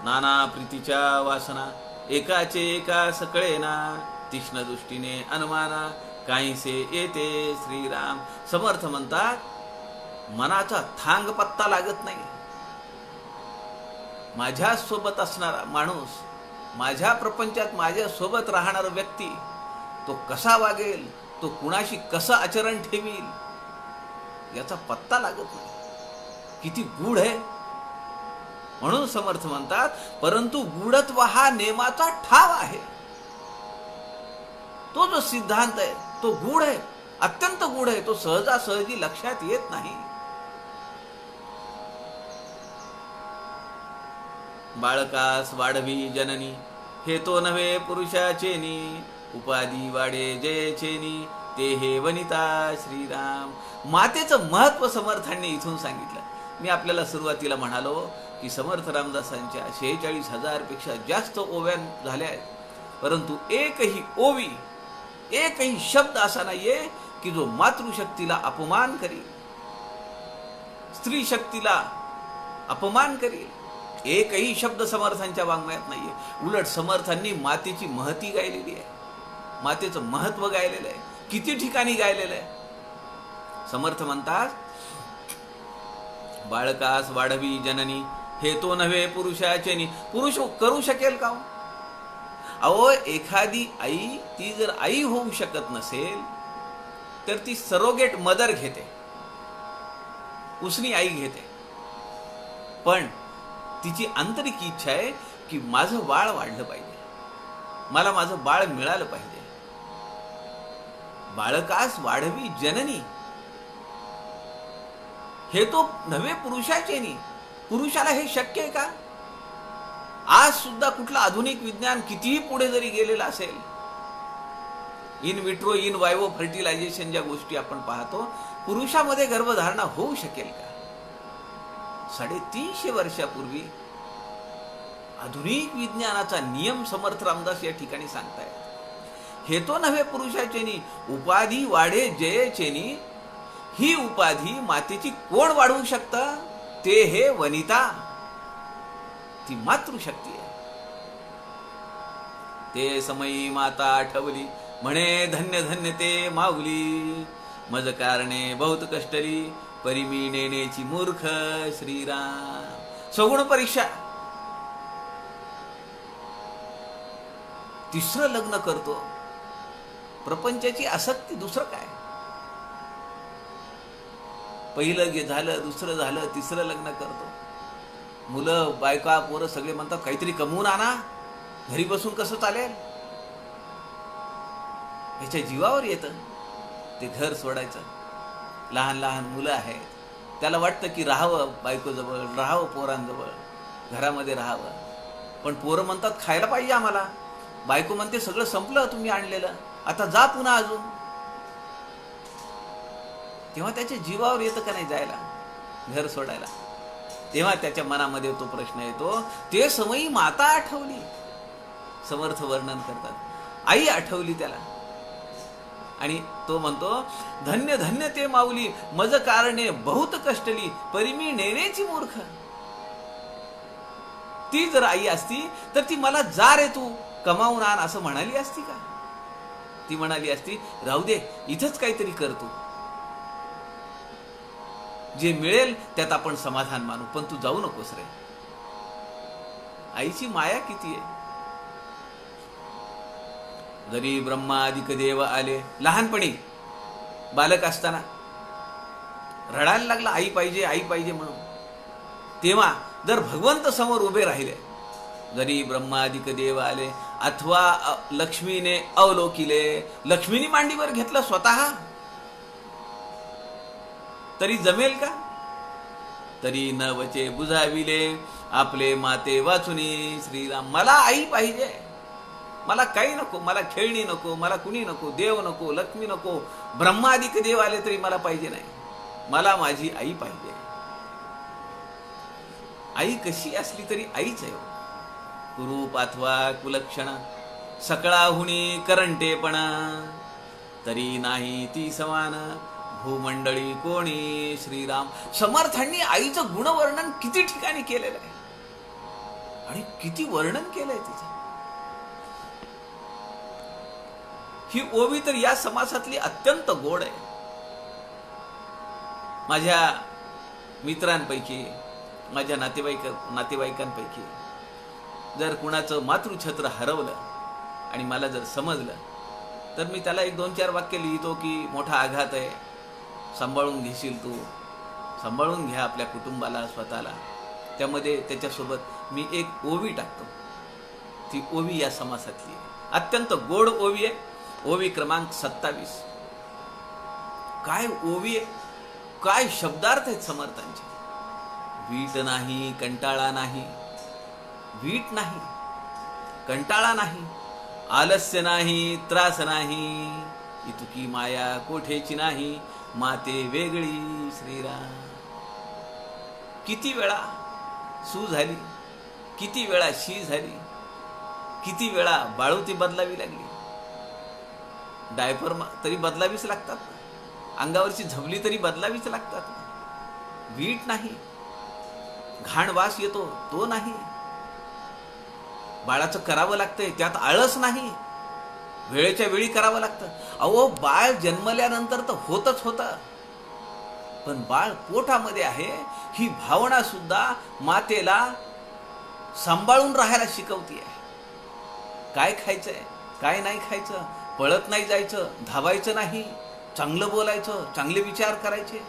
नाना प्रीतीच्या वासना, एकाचे एका सकळेना, तीक्ष्ण दृष्टीने अनुमाना, काहीसे येते श्रीराम. समर्थ म्हणतात मनाचा थांग पत्ता लागत नाही. माझ्या सोबत असणारा माणूस, माझ्या प्रपंचात माझ्या सोबत राहणारा व्यक्ती, तो कसा वागेल, तो कुणाशी कसं आचरण ठेवील, याचा पत्ता लागत नाही. किती गूढ आहे. म्हणून समर्थ म्हणतात परंतु गूढत्व हा नेमाचा ठाव आहे. तो जो सिद्धांत आहे तो गूढ आहे, अत्यंत गूढ आहे. तो सहजासहजी लक्षात येत नाही. बाळकास वाढवी जननी, हे तो नव्हे पुरुषाचेनी, उपाधी वाढे जयचेनी, ते हे वनिता श्रीराम. मातेचं महत्व समर्थांनी इथून सांगितलं. मी आपल्याला सुरुवातीला म्हणालो की समर्थ रामदासांच्या 46,000 पेक्षा जास्त ओव्या झाल्या आहेत, परंतु एकही ओवी, एकही शब्द असा नाहीये की जो मातृशक्तीला अपमान करील, स्त्री शक्तीला अपमान करील. एकही शब्द समर्थांच्या वाङ्मयात नाहीये. उलट समर्थांनी मातेची महती गायलेली आहे, मातेचं महत्व गायलेलं आहे, किती ठिकाणी गायलेलं आहे. समर्थ म्हणतात बाळकास वाढवी जननी, हे तो नव्हे पुरुषाचेनी. पुरुष करू शकेल का? अहो, एखादी आई, ती जर आई होऊ शकत नसेल तर ती सरोगेट मदर घेते, उसनी आई घेते. पण तिची आंतरिक इच्छा आहे की माझं बाळ वाढलं पाहिजे, मला माझं बाळ मिळालं पाहिजे. बाळकास वाढवी जननी, हे तो नव्हे पुरुषाचेनी. पुरुषाला हे शक्य आहे का? आज सुद्धा कुठलं आधुनिक विज्ञान कितीही पुढे जरी गेलेलं असेल, इन विट्रो इन वायवो फर्टिलायझेशन ज्या गोष्टी आपण पाहतो, पुरुषामध्ये गर्भधारणा होऊ शकेल का? 350 वर्षापूर्वी आधुनिक विज्ञानाचा नियम समर्थ रामदास या ठिकाणी सांगतायत. हे तो नव्हे पुरुषाचेनी, उपाधी वाढे जयचेनी. ही उपाधी मातेची कोण वाढवू शकतं? ते हे वनिता, ती मातृशक्ती आहे. ते समयी माता आठवली, म्हणे धन्य धन्य ते माऊली. मज कारणे बहुत कष्टली, परिमी नेण्याची मूर्ख श्रीराम. सगुण परीक्षा. तिसरं लग्न करतो, प्रपंचाची आसक्ती. दुसरं काय? पहिलं झालं, दुसरं झालं, तिसरं लग्न करतो. मुलं, बायका, पोरं सगळे म्हणतात काहीतरी कमवून आणा, घरी बसून कसं चालेल. ह्याच्या जीवावर येतं ते घर सोडायचं. लहान लहान मुलं आहेत, त्याला वाटतं की राहावं बायकोजवळ, राहावं पोरांजवळ, घरामध्ये राहावं. पण पोरं म्हणतात खायला पाहिजे आम्हाला. बायको म्हणते सगळं संपलं तुम्ही आणलेलं, आता जा पुन्हा अजून. तेव्हा त्याच्या जीवावर येतं का नाही जायला, घर सोडायला. तेव्हा त्याच्या मनामध्ये तो प्रश्न येतो, ते समयी माता आठवली. समर्थ वर्णन करतात, आई आठवली त्याला. आणि तो म्हणतो, धन्य धन्य ते माऊली, मज कारणे बहुत कष्टली, परी मी नेण्याची मूर्ख. ती जर आई असती तर ती मला जा रे तू कमावून आण असं म्हणाली असती का? ती म्हणाली असती, राहू दे, इथंच काहीतरी कर तू, जे मिळेल त्यात आपण समाधान मानू, पण तू जाऊ नकोस रे. आईची माया किती आहे. जरी ब्रह्मादिक देव आले, लहानपणी बालक असताना रडायला लागला आई पाहिजे आई पाहिजे म्हणून. तेव्हा जर भगवंत समोर उभे राहिले, जरी ब्रह्मादिक देव आले अथवा लक्ष्मीने अवलोकिले, लक्ष्मीने मांडीवर घेतलं स्वतः, तरी जमेल का? तरी न वचे बुजाविले आपले माते वाचुनी. श्रीराम, मला आई पाहिजे, मला काही नको, मला खेळणी नको, मला कुणी नको, देव नको, लक्ष्मी नको, ब्रह्मादिक देव आले तरी मला पाहिजे नाही, मला माझी आई पाहिजे. आई कशी असली तरी आईच आहे. कुरूप अथवा कुलक्षण सकळाहुनी करंटेपणा, तरी नाही ती समान भूमंडळी कोणी. श्रीराम, समर्थांनी आईचं गुणवर्णन किती ठिकाणी केलेलं आहे आणि किती वर्णन केलंय तिचं. ही ओवी तर या समासातली अत्यंत गोड आहे. माझ्या मित्रांपैकी, माझ्या नातेवाईकांपैकी जर कुणाचं मातृछत्र हरवलं आणि मला जर समजलं, तर मी त्याला 1-2-4 वाक्य लिहितो की मोठा आघात आहे, सांभाळून घेशील तू, सांभाळून घ्या आपल्या कुटुंबाला, स्वतःला. त्यामध्ये त्याच्यासोबत मी एक ओवी टाकतो. ती ओवी या समासातली आहे, अत्यंत गोड ओवी आहे. ओवी क्रमांक 27. काय ओवी आहे, काय शब्दार्थ आहेत समर्थांचे. वीट नाही कंटाळा नाही, वीट नाही कंटाळा नाही, आलस्य नाही त्रास नाही, इतकी माया कोठेची नाही, माते वेगळी. श्रीराम, किती वेळा सू झाली, किती वेळा शी झाली, किती वेळा बाळूती बदलावी लागली, डायपर तरी बदलावीच लागतात, अंगावरची झबली तरी बदलावीच लागतात. वीट नाही, घाण वास येतो तो नाही, बाळाचं करावं लागतंय त्यात आळस नाही, वेळेच्या वेळी करावं लागतं. अहो, बाळ जन्मल्यानंतर तर होतच होतं, पण बाळ पोटामध्ये आहे ही भावना सुद्धा मातेला सांभाळून राहायला शिकवतीये. काय खायचंय, काय नाही खायचं, पळत नाही जायचं, धावायचं नाही, चांगलं बोलायचं, चांगले विचार करायचे.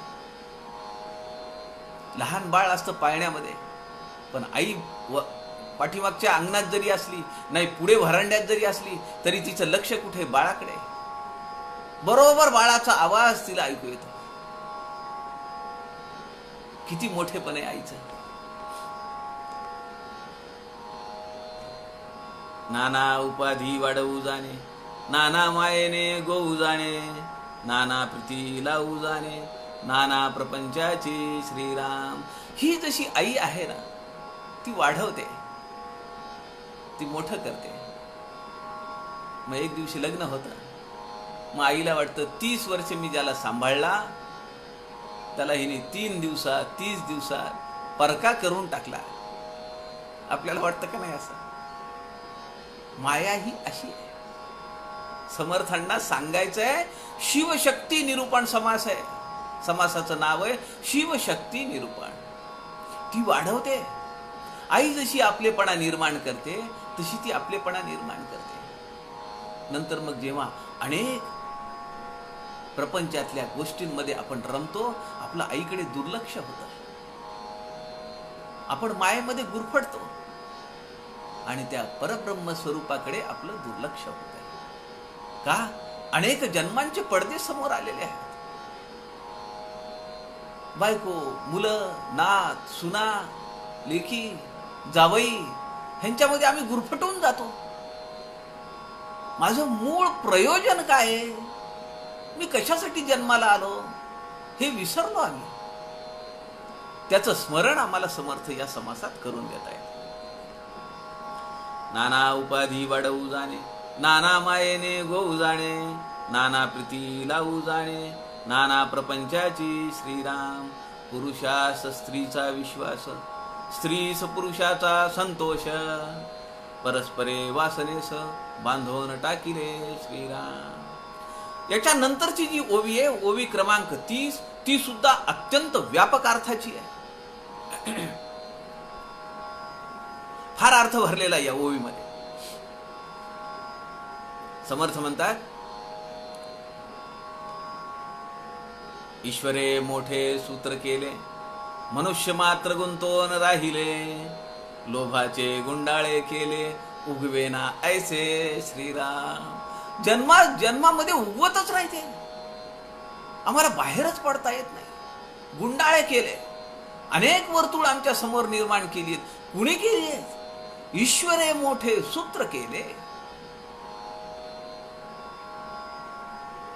लहान बाळ असतं पाळण्यामध्ये, पण आई पाठीमागच्या अंगणात जरी असली, नाही पुढे व्हरांड्यात जरी असली, तरी तिचं लक्ष कुठे, बाळाकडे. बरोबर बाळाचा आवाज तिला ऐकू येतो. किती मोठेपण आहे आईचं. नाना उपाधी वाढवू जाणे, नाना मायेने गोवू जाणे, नाना प्रीती लावू जाणे, नाना प्रपंचाची. श्रीराम, ही जशी आई आहे ना, ती वाढवते, ती मोठं करते. मग एक दिवशी लग्न होतं, मग आईला वाटतं 30 वर्ष मी ज्याला सांभाळला त्याला हिने 3 दिवसात 30 दिवसात परका करून टाकला. आपल्याला वाटतं का नाही असं? माया ही अशी आहे. समर्थांना सांगायचंय, शिवशक्ती निरूपण समास आहे. समासाचं नाव आहे शिवशक्ती निरूपण. ती वाढवते. आई जशी आपलेपणा निर्माण करते तशी ती आपलेपणा निर्माण करते. नंतर मग जेव्हा अनेक प्रपंचातल्या गोष्टींमध्ये आपण रमतो, आपलं आईकडे दुर्लक्ष होतं, आपण मायेमध्ये गुरफटतो आणि त्या परब्रह्म स्वरूपाकडे आपलं दुर्लक्ष होतं. का? अनेक जन्मांचे पडदे समोर आलेले आहेत. बायको, मुलं, नात, सुना, लेकी, जावई ह्यांच्यामध्ये आम्ही गुरफटून जातो. माझं मूळ प्रयोजन काय आहे, मी कशासाठी जन्माला आलो, हे विसरलो आम्ही. त्याचं स्मरण आम्हाला समर्थ या समासात करून देता येतं. नाना उपाधी वाढवू जाणे, नाना मायेने गोऊ जाणे, नाना प्रीती लावू जाणे, नाना प्रपंचाची श्रीराम. पुरुषास स्त्रीचा विश्वास, स्त्रीस पुरुषाचा संतोष, परस्परे वासनेस बांधून टाकिले श्रीराम. याच्या नंतरची जी ओवी आहे, ओवी क्रमांक 30, ती सुद्धा अत्यंत व्यापक अर्थाची आहे. फार अर्थ भरलेला या ओवीमध्ये. समर्थ म्हणतात, ईश्वरे मोठे सूत्र केले, मनुष्य मात्र गुंतोन राहिले, लोभाचे गुंडाळे केले, उगवेना ऐसे श्रीराम. जन्मामध्ये उगवतच राहते, आम्हाला बाहेरच पडता येत नाही. गुंडाळे केले, अनेक वर्तुळ आमच्या समोर निर्माण केली. कुणी केली? ईश्वरे मोठे सूत्र केले.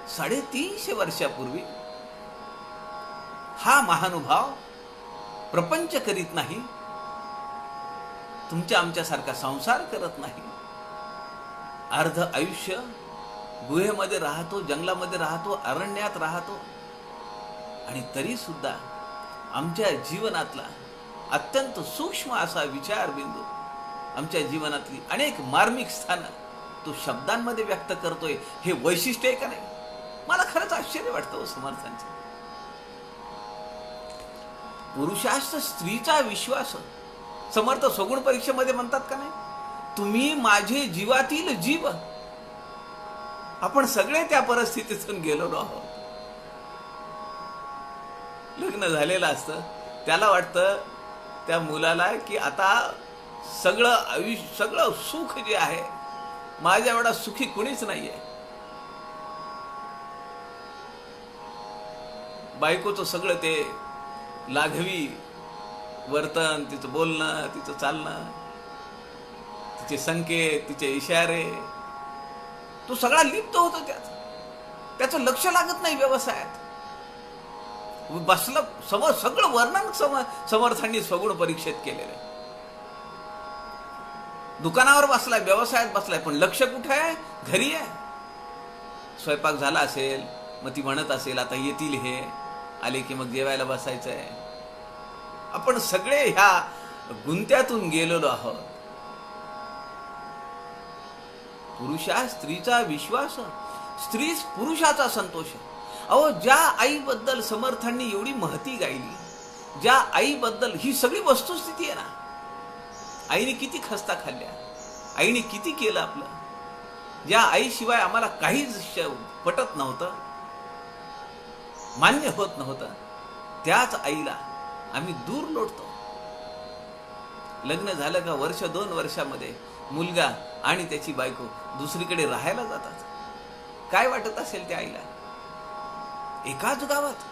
350 वर्षापूर्वी हा महानुभाव प्रपंच करीत नाही, तुमच्या आमच्यासारखा संसार करत नाही. अर्ध आयुष्य गुहेमध्ये राहतो, जंगलामध्ये राहतो, अरण्यात राहतो, आणि तरी सुद्धा आमच्या जीवनातला अत्यंत सूक्ष्म असा विचारबिंदू, आमच्या जीवनातली अनेक मार्मिक स्थानं तो शब्दांमध्ये व्यक्त करतोय. हे वैशिष्ट्य आहे का नाही? मला खरंच आश्चर्य वाटतं समर्थांचं. पुरुषास स्त्रीचा विश्वास. समर्थ सगुण परीक्षेमध्ये म्हणतात का नाही, तुम्ही माझे जीवातील जीव. आपण सगळे त्या परिस्थितीतून गेलेलो आहोत. लग्न झालेलं असतं, त्याला वाटतं त्या मुलाला की आता सगळं आयुष्य, सगळं सुख जे आहे, माझ्या एवढा सुखी कुणीच नाहीये. बायकोचं सगळं ते लाघवी वर्तन, तिचं बोलणं, तिचं चालणं, तिचे संकेत, तिचे इशारे, तो सगळा लिप्त होतो त्यात. त्याचं लक्ष लागत नाही व्यवसायात. बसलं सगळं वर्णन समर्थांनी सगुण परीक्षेत केलेलं आहे. दुकानावर बसलाय, व्यवसायात बसलाय, पण लक्ष कुठे आहे? घरी आहे. स्वयंपाक झाला असेल, मग ती म्हणत असेल आता येतील हे, आले की मग जेवायला बसायचंय. आपण सगळे ह्या गुंत्यातून गेलेलो आहोत. पुरुषा स्त्रीचा विश्वास, स्त्री पुरुषाचा संतोष. अहो, ज्या आईबद्दल समर्थांनी एवढी महती गायली, ज्या आईबद्दल ही सगळी वस्तुस्थिती आहे ना, आईने किती खस्ता खाल्ल्या, आईने किती केलं आपलं, ज्या आईशिवाय आम्हाला काहीच पटत नव्हतं, मान्य होत नव्हतं, त्याच आईला आम्ही दूर लोटतो. लग्न झालं का 1-2 वर्षामध्ये मुलगा आणि त्याची बायको दुसरीकडे राहायला जातात. काय वाटत असेल त्या आईला? एकाच गावात.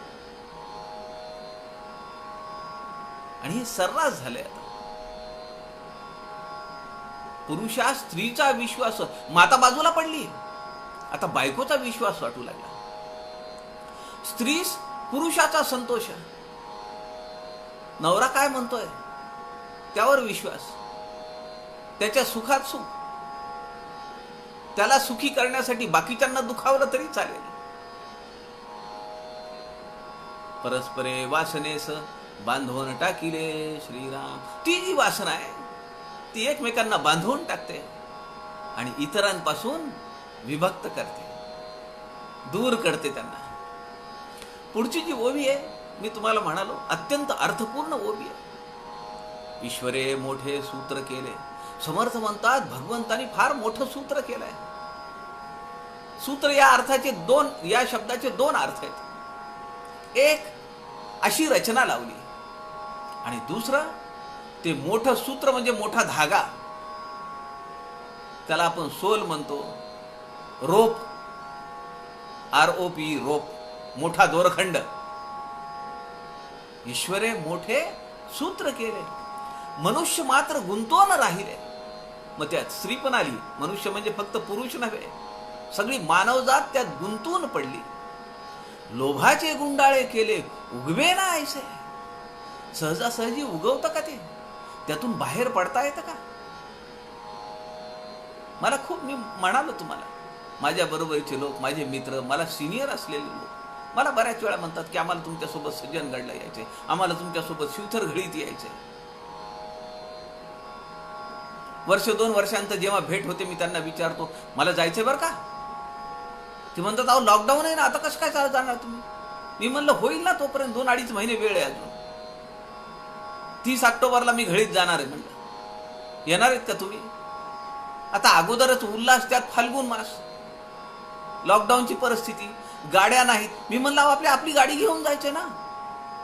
आणि हे सर्रास झालंय. आता पुरुषा स्त्रीचा विश्वास, माता बाजूला पडली, आता बायकोचा विश्वास वाटू लागला. स्त्री पुरुषाचा संतोष, नवरा काय म्हणतोय त्यावर विश्वास, त्याच्या सुखात सुख, त्याला सुखी करण्यासाठी बाकीच्यांना दुखावलं तरी चालेल. परस्परे वासनेस बांधून टाकिले श्रीराम. ती जी वासना आहे ती एकमेकांना बांधून टाकते आणि इतरांपासून विभक्त करते, दूर करते त्यांना. पुढची जी ओवी आहे, मी तुम्हाला म्हणालो, अत्यंत अर्थपूर्ण ओवी आहे. ईश्वरे मोठे सूत्र केले. समर्थ म्हणतात भगवंतानी फार मोठं सूत्र केलंय. सूत्र या अर्थाचे या शब्दाचे 2 अर्थ आहेत. एक, अशी रचना लावली, आणि दुसरं, ते मोठं सूत्र म्हणजे मोठा धागा, त्याला आपण सोल म्हणतो, रोप, ROP, रोप, मोठा दोरखंड. ईश्वरे मोठे सूत्र केले, मनुष्य मात्र गुंतून राहिले. मग त्यात स्त्री पण आली. मनुष्य म्हणजे फक्त पुरुष नव्हे, सगळी मानवजात त्यात गुंतून पडली. लोभाचे गुंडाळे केले, उगवे ना ऐसे. सहजासहजी उगवतं का ते? त्यातून बाहेर पडता येतं का? मला खूप, मी म्हणालो तुम्हाला, माझ्या बरोबरीचे लोक, माझे मित्र, मला सिनियर असलेले लोक मला बऱ्याच वेळा म्हणतात की आम्हाला तुमच्यासोबत सज्जनगडला यायचे, आम्हाला तुमच्यासोबत शिवथर घडीत यायचे. वर्ष 2 वर्षांत जेव्हा भेट होते मी त्यांना विचारतो, मला जायचंय बरं का? ते म्हणतात, अहो लॉकडाऊन आहे ना, आता कसं काय जाणार तुम्ही? मी म्हणलं होईल ना, तोपर्यंत 2-2.5 महिने वेळ आहे अजून. 30 ऑक्टोबरला मी घडीत जाणार आहे म्हणलं. येणार आहेत का तुम्ही? आता अगोदरच उल्हास, त्यात फाल्गुन मास, लॉकडाऊनची परिस्थिती, गाड्या नाहीत. मी म्हणलं आपली गाडी घेऊन जायचे ना,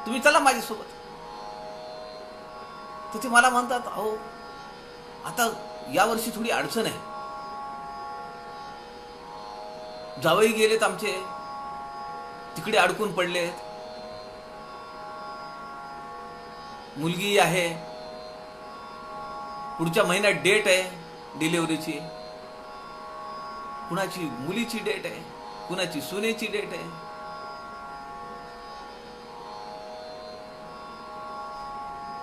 तुम्ही चला माझ्यासोबत. तर ते मला म्हणतात, अहो आता यावर्षी थोडी अडचण आहे, जावई गेलेत आमचे, तिकडे अडकून पडलेत, मुलगी आहे, पुढच्या महिन्यात डेट आहे डिलिव्हरीची, कुणाची मुलीची डेट आहे, कुणाची सुनेची डेट आहे.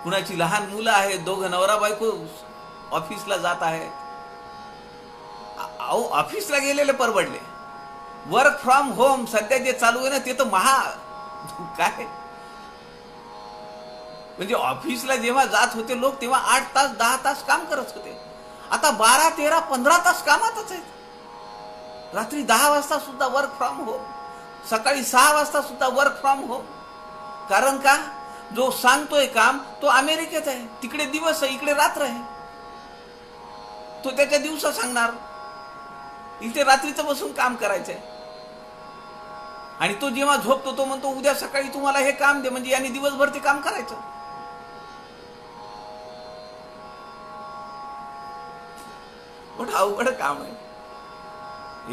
कुणाची लहान मुलं आहेत, दोघं नवरा बायको ऑफिसला जात आहेत. अहो ऑफिसला गेलेले परवडले, वर्क फ्रॉम होम सध्या जे चालू आहे ना ते तर काय, म्हणजे ऑफिसला जेव्हा जात होते लोक तेव्हा 8 तास 10 तास काम करत होते, आता 12, 13, 15 तास कामातच आहेत. रात्री 10 वाजता सुद्धा वर्क फ्रॉम होम, सकाळी 6 वाजता सुद्धा वर्क फ्रॉम होम. कारण का? जो सांगतोय काम तो अमेरिकेत आहे, तिकडे दिवस आहे, इकडे रात्र आहे. तो त्याच्या दिवसा सांगणार, इथे रात्रीचं बसून काम करायचंय. आणि तो जेव्हा झोपतो तो म्हणतो उद्या सकाळी तुम्हाला हे काम दे, म्हणजे यांनी दिवसभर ते काम करायचं. मोठं अवघड काम आहे.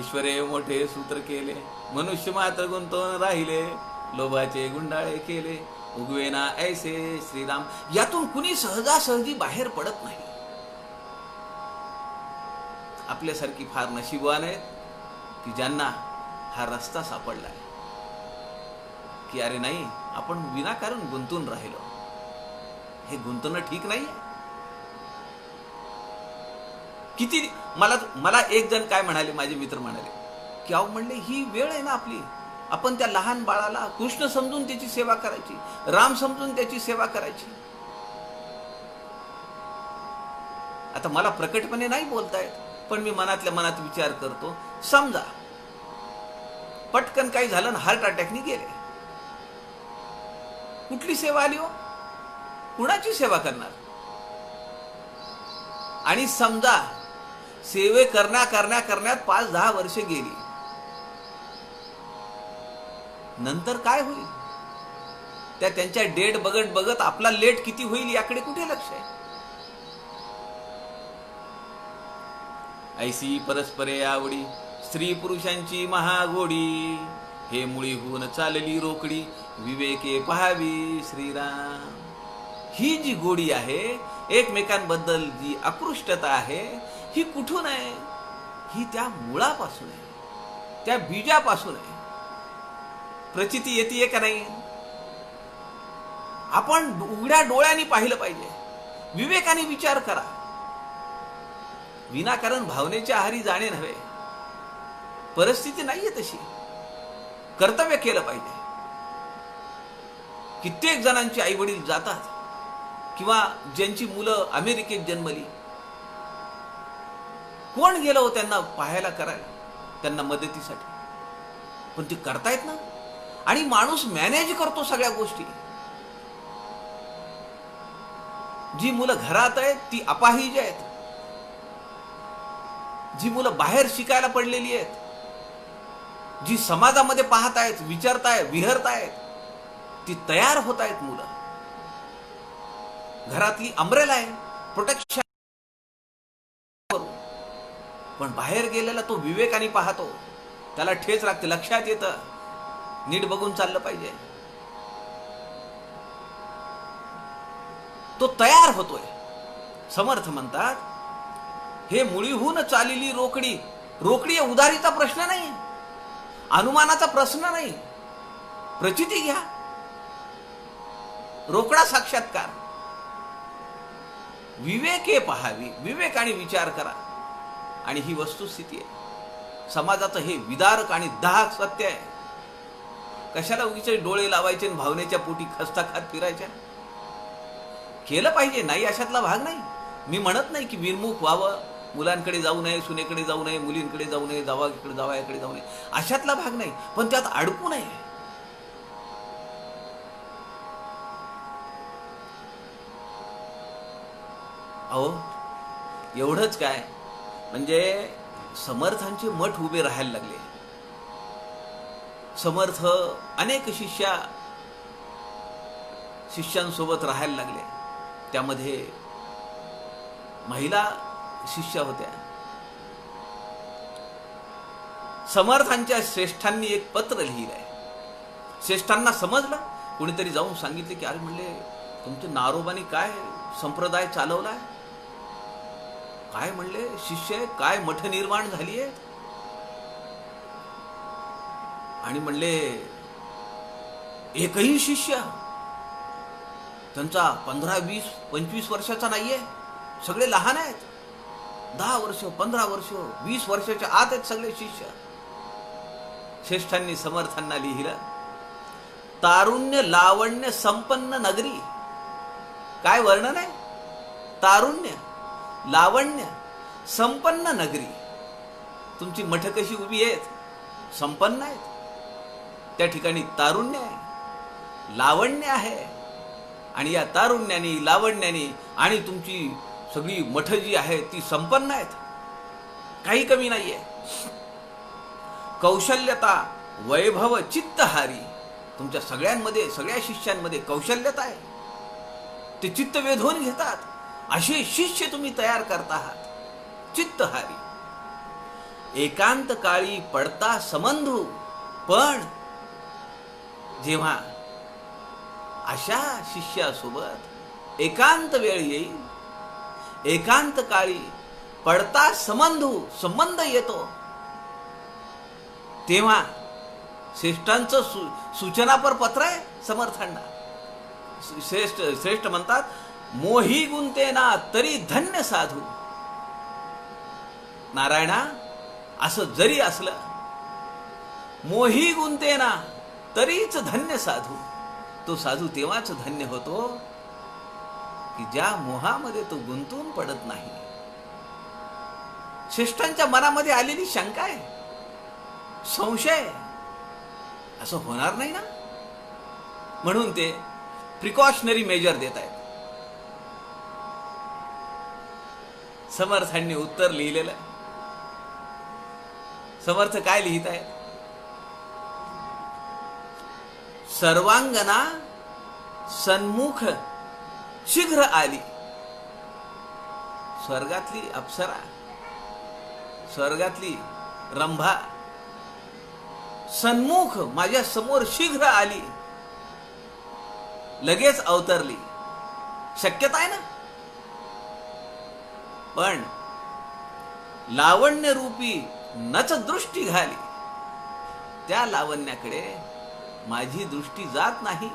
ईश्वरे मोठे सूत्र केले, मनुष्य मात्र गुंतून राहिले, लोभाचे गुंडाळे केले, उगवेना ऐसे श्रीराम. यातून कुणी सहजासहजी बाहेर पडत नाही. आपल्यासारखी फार नशीबवान आहेत की ज्यांना हा रस्ता सापडला आहे, की अरे नाही, आपण विनाकारण गुंतून राहिलो. हे गुंतणं ठीक नाही. किती मला एक जण काय म्हणाले, माझे मित्र म्हणाले की अहो म्हणले ही वेळ आहे ना आपली, आपण त्या लहान बाळाला कृष्ण समजून त्याची सेवा करायची, राम समजून त्याची सेवा करायची. आता मला प्रकटपणे नाही बोलता येत, पण मी मनातल्या मनात विचार करतो, समजा पटकन काही झालं ना, हार्ट अटॅकने गेले, कुठली सेवा आली हो? कुणाची सेवा करणार? आणि समजा सेवे करण्यात 5-10 वर्ष गेली, नंतर काय होईल? त्यांच्या डेट बघत बघत आपला लेट किती होईल याकडे कुठे लक्ष आहे? ऐसी परस्परे आवडी, स्त्री पुरुषांची महागोडी, हे मुळी होऊन चालली रोकडी, विवेके पहावी श्रीराम. ही जी गोडी आहे, एकमेकांबद्दल जी आकृष्टता आहे, ही कुठून आहे? ही त्या मुळापासून आहे, त्या बीजापासून आहे. प्रचिती येते का नाही? आपण उघड्या डोळ्यांनी पाहिलं पाहिजे, विवेकाने विचार करा. विनाकारण भावनेच्या आहारी जाणे नव्हे. परिस्थिती नाहीये तशी, कर्तव्य केलं पाहिजे. कित्येक जणांची आई वडील जातात, किंवा ज्यांची मुलं अमेरिकेत जन्मली, कोण गेलं हो त्यांना पाहायला, करायला, त्यांना मदतीसाठी? पण ते करतायत ना. आणि माणूस मॅनेज करतो सगळ्या गोष्टी. जी मुलं घरात आहेत ती अपाहिज आहेत, जी मुलं बाहेर शिकायला पडलेली आहेत, जी समाजामध्ये पाहतायत, विचारतायत, विहरतायत, ती तयार होत आहेत मुलं. घरातली अम्ब्रेला आहे, प्रोटेक्शन. पण बाहेर गेलेला तो विवेकाने पाहतो, त्याला ठेच लागते, लक्षात येतं, नीट बघून चाललं पाहिजे. तो तयार होतोय. समर्थ म्हणतात, हे मुळीहून चाललेली रोकडी. रोकडी उधारीचा प्रश्न नाही, अनुमानाचा प्रश्न नाही. प्रचिती घ्या. रोकडा साक्षात्कार. विवेके पहावी, विवेक आणि विचार करा. आणि ही वस्तुस्थिती आहे समाजाचं. हे विदारक आणि दाहक सत्य आहे. कशाला उगीच डोळे लावायचे आणि भावनेच्या पोटी खस्ता खात फिरायच्या. केलं पाहिजे, नाही अशातला भाग नाही. मी म्हणत नाही की विनमुख व्हावं, मुलांकडे जाऊ नये, सुनेकडे जाऊ नये, मुलींकडे जाऊ नये, जावयाकडे जाऊ नये, अशातला भाग नाही. पण त्यात अडकू नये. अहो एवढंच काय, म्हणजे समर्थांचे मठ उभे राहायला लागले. समर्थ अनेक शिष्यांसोबत राहायला लागले. त्यामध्ये महिला शिष्या होत्या. समर्थांच्या श्रेष्ठांनी एक पत्र लिहिलंय. श्रेष्ठांना समजलं, कोणीतरी जाऊन सांगितले की अरे म्हणले तुमच्या नारोबानी काय संप्रदाय चालवलाय, काय म्हणले शिष्य काय मठ निर्माण झाली आहे. आणि म्हणले एकही शिष्य त्यांचा 15, 20, 25 वर्षाचा नाहीये. सगळे लहान आहेत. 10 वर्ष, 15 वर्ष, 20 वर्षाच्या आत आहेत सगळे शिष्य. श्रेष्ठांनी समर्थांना लिहिलं, तारुण्य लावण्य संपन्न नगरी. काय वर्णन आहे. तारुण्य लावण्य संपन्न नगरी. तुमची मठ कशी उभी आहेत, संपन्न आहेत. त्या ठिकाणी तारुण्य आहे, लावण्य आहे. आणि या तारुण्याने, लावण्याने आणि तुमची सगळी मठ जी आहे ती संपन्न आहेत, काही कमी नाहीये. कौशल्यता वैभव चित्तहारी. तुमच्या सगळ्यांमध्ये, सगळ्या शिष्यांमध्ये कौशल्यता आहे. ते चित्त वेधून घेतात. असे शिष्य तुम्ही तयार करता आहात. चित्तहारी. एकांत काळी पडता समंधू. पण जेव्हा अशा शिष्यासोबत एकांत वेळ येईल, एकांत काळी पडता संबंध येतो, तेव्हा श्रेष्ठांचं सूचनापर पत्र आहे समर्थांना. श्रेष्ठ म्हणतात, मोही गुंते ना तरी धन्य साधू. नारायणा, असं जरी असलं, मोही गुंते ना तरीच धन्य साधू. तो साधू तेव्हाच धन्य होतो की ज्या मोहामध्ये तो गुंतून पडत नाही. श्रेष्ठांच्या मनामध्ये आलेली शंका आहे, संशय, असं होणार नाही ना. म्हणून ते प्रिकॉशनरी मेजर देत आहेत. समर्थांनी उत्तर लिहिलेलं आहे. समर्थ काय लिहित आहेत. सर्वांगना सन्मुख शीघ्र आली. स्वर्गातली अप्सरा, स्वर्गातली रंभा सन्मुख माझ्या समोर शीघ्र आली, लगेच अवतरली. शक्यता आहे ना. पण लावण्य रूपी नच दृष्टी घाली. त्या लावण्याकडे माझी दृष्टी जात नाही.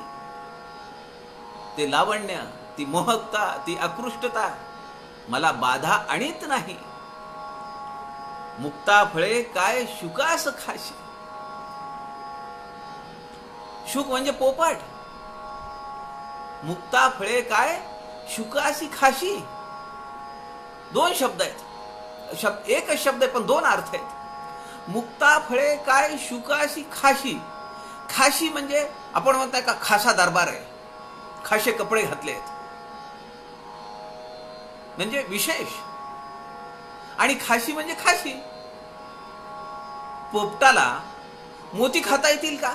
ते लावण्य, ती मोहकता, ती आकृष्टता मला बाधा आणीत नाही. मुक्ता फळे काय शुकास खाशी. शुक म्हणजे पोपट. मुक्ता फळे काय शुकासी खाशी. दोन शब्द आहेत. एकच शब्द आहे पण दोन अर्थ आहेत. मुक्ता फळे काय शुकासी खाशी. खाशी म्हणजे आपण म्हणताय का खासा दरबार आहे, खाशे कपडे घातले आहेत, म्हणजे विशेष. आणि खाशी म्हणजे खाशी. पोपटाला मोती खाता येतील का.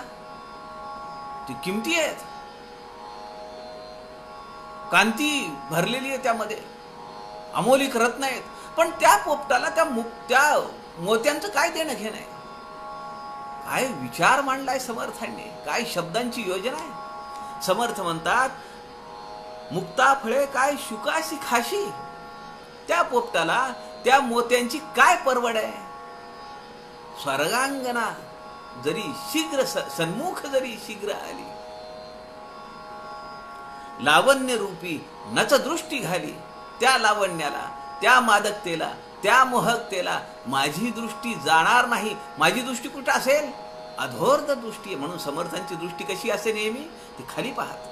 ती किमती आहेत, कांती भरलेली आहे त्यामध्ये, अमोलिक रत्न आहेत. पण त्या पोपटाला त्या मोत्यांचं काय देणं घेणं आहे. काय विचार मांडलाय समर्थांनी, काय शब्दांची योजना आहे. समर्थ म्हणतात, मुक्ता फळे काय शुकाशी खाशी. त्या पोपटाला त्या मोत्यांची काय परवड आहे. स्वर्गांगना जरी शीघ्र सन्मुख जरी शीघ्र आली. लावण्य रूपी नच दृष्टी घाली, त्या लावण्याला, त्या मादकतेला, त्या मोहकतेला माझी दृष्टी जाणार नाही. माझी दृष्टी कुठं असेल? अधोर्ध दृष्टी आहे. म्हणून समर्थांची दृष्टी कशी असते नेहमी? ती खाली पाहत.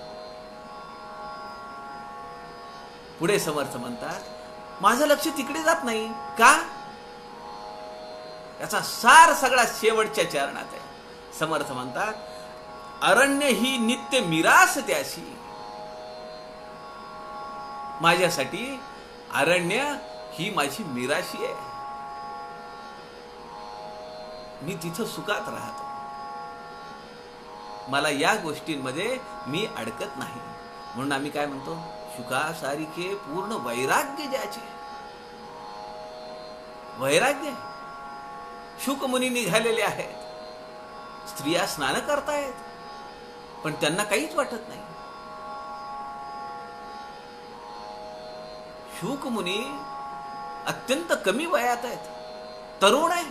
पुढे समर्थ म्हणतात, माझं लक्ष तिकडे जात नाही. का? याचा सार सगळा शेवटच्या चरणात आहे. समर्थ म्हणतात, अरण्य ही नित्य मिरास त्याशी. माझ्यासाठी अरण्य ही माझी मिराशी आहे. मी तिथं सुखात राहतो. मला या गोष्टींमध्ये मी अडकत नाही. म्हणून आम्ही काय म्हणतो? शुकासारिखे पूर्ण वैराग्य ज्याचे. वैराग्य. शुकमुनी निघालेले आहेत. स्त्रिया स्नान करतायत, पण त्यांना काहीच वाटत नाही. शुकमुनी अत्यंत कमी वयात आहेत, तरुण आहे,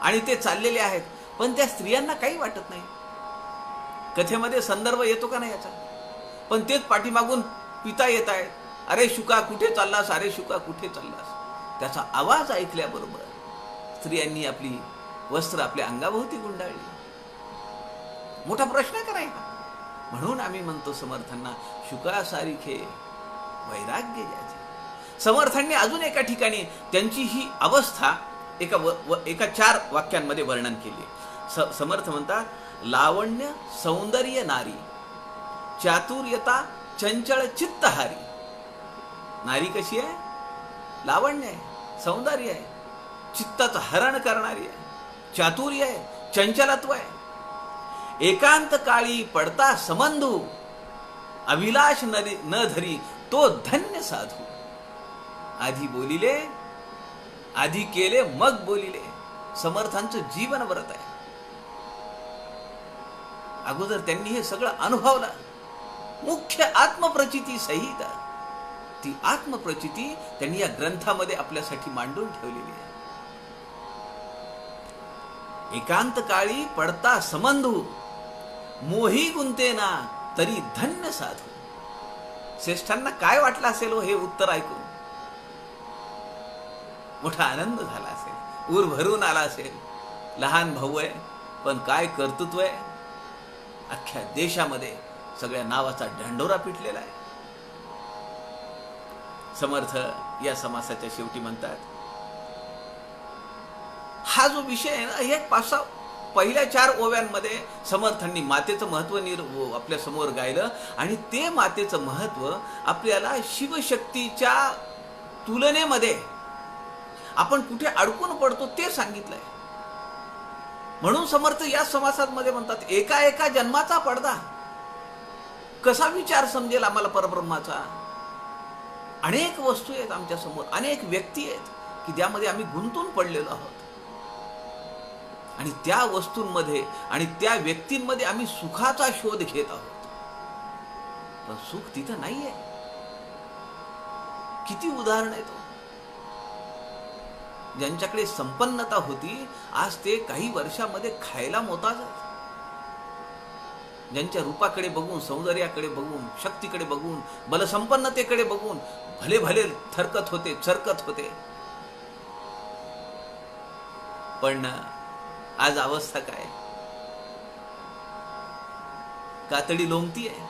आणि ते चाललेले आहेत, पण त्या स्त्रियांना काही वाटत नाही. कथेमध्ये संदर्भ येतो का नाही याचा? पण तेच पाठीमागून पिता येत आहेत, अरे शुका कुठे चाललास, अरे शुका कुठे चाललास. त्याचा आवाज ऐकल्याबरोबर स्त्रियांनी आपली वस्त्र आपल्या अंगाभोवती गुंडाळली. मोठा प्रश्न करायचा. म्हणून आम्ही म्हणतो समर्थांना, शुकासारिखे वैराग्य ज्याचे. समर्थांनी अजून एका ठिकाणी त्यांची ही अवस्था एका 4 वाक्यांमध्ये वर्णन केली. समर्थ म्हणतात, लावण्य सौंदर्य नारी, चातुर्यता चंचळ चित्तहारी. नारी कशी आहे? लावण्य आहे, सौंदर्य आहे, चित्ताचं हरण करणारी आहे, चातुर्य आहे, चंचलत्व आहे. एकांत काळी पडता समंधू, अभिलाष न धरी तो धन्य साधू. आधी बोलिले, आधी केले, मग बोलिले. समर्थांचं जीवन व्रत आहे. अगोदर त्यांनी हे सगळं अनुभवलं. मुख्य आत्मप्रचिती सहित ती आत्मप्रचिती त्यांनी या ग्रंथामध्ये आपल्यासाठी मांडून ठेवलेली आहे. एकांत काळी पडता समंधू, मोही गुंतेना तरी धन्य साधू. श्रेष्ठांना काय वाटलं असेल हे उत्तर ऐकून? मोठा आनंद झाला असेल, ऊर भरून आला असेल. लहान भाऊ आहे, पण काय कर्तृत्व आहे. अख्ख्या देशामध्ये सगळ्या नावाचा ढंढोरा पिटलेला आहे. समर्थ या समासाच्या शेवटी म्हणतात, हा जो विषय आहे ना, हे 5-6 पहिल्या 4 ओव्यांमध्ये समर्थांनी मातेचं महत्व आपल्या समोर गायलं. आणि ते मातेचं महत्व आपल्याला शिवशक्तीच्या तुलनेमध्ये आपण कुठे अडकून पडतो ते सांगितलंय. म्हणून समर्थ या समासामध्ये म्हणतात, एका एका जन्माचा पडदा. कसा विचार समजेल आम्हाला परब्रह्माचा? अनेक वस्तू आहेत आमच्या समोर, अनेक व्यक्ती आहेत की ज्यामध्ये आम्ही गुंतून पडलेलो आहोत. आणि त्या वस्तूंमध्ये आणि त्या व्यक्तींमध्ये आम्ही सुखाचा शोध घेत आहोत, पण सुख तिथं नाहीये. किती उदाहरण आहेत. ज्यांच्याकडे संपन्नता होती, आज ते काही वर्षामध्ये खायला मोताज आहेत. ज्यांच्या रूपाकडे बघून, सौंदर्याकडे बघून, शक्तीकडे बघून, बलसंपन्नतेकडे बघून भले भले थरकत होते, चरकत होते. पण आज अवस्था काय? कातडी लोंबती आहे.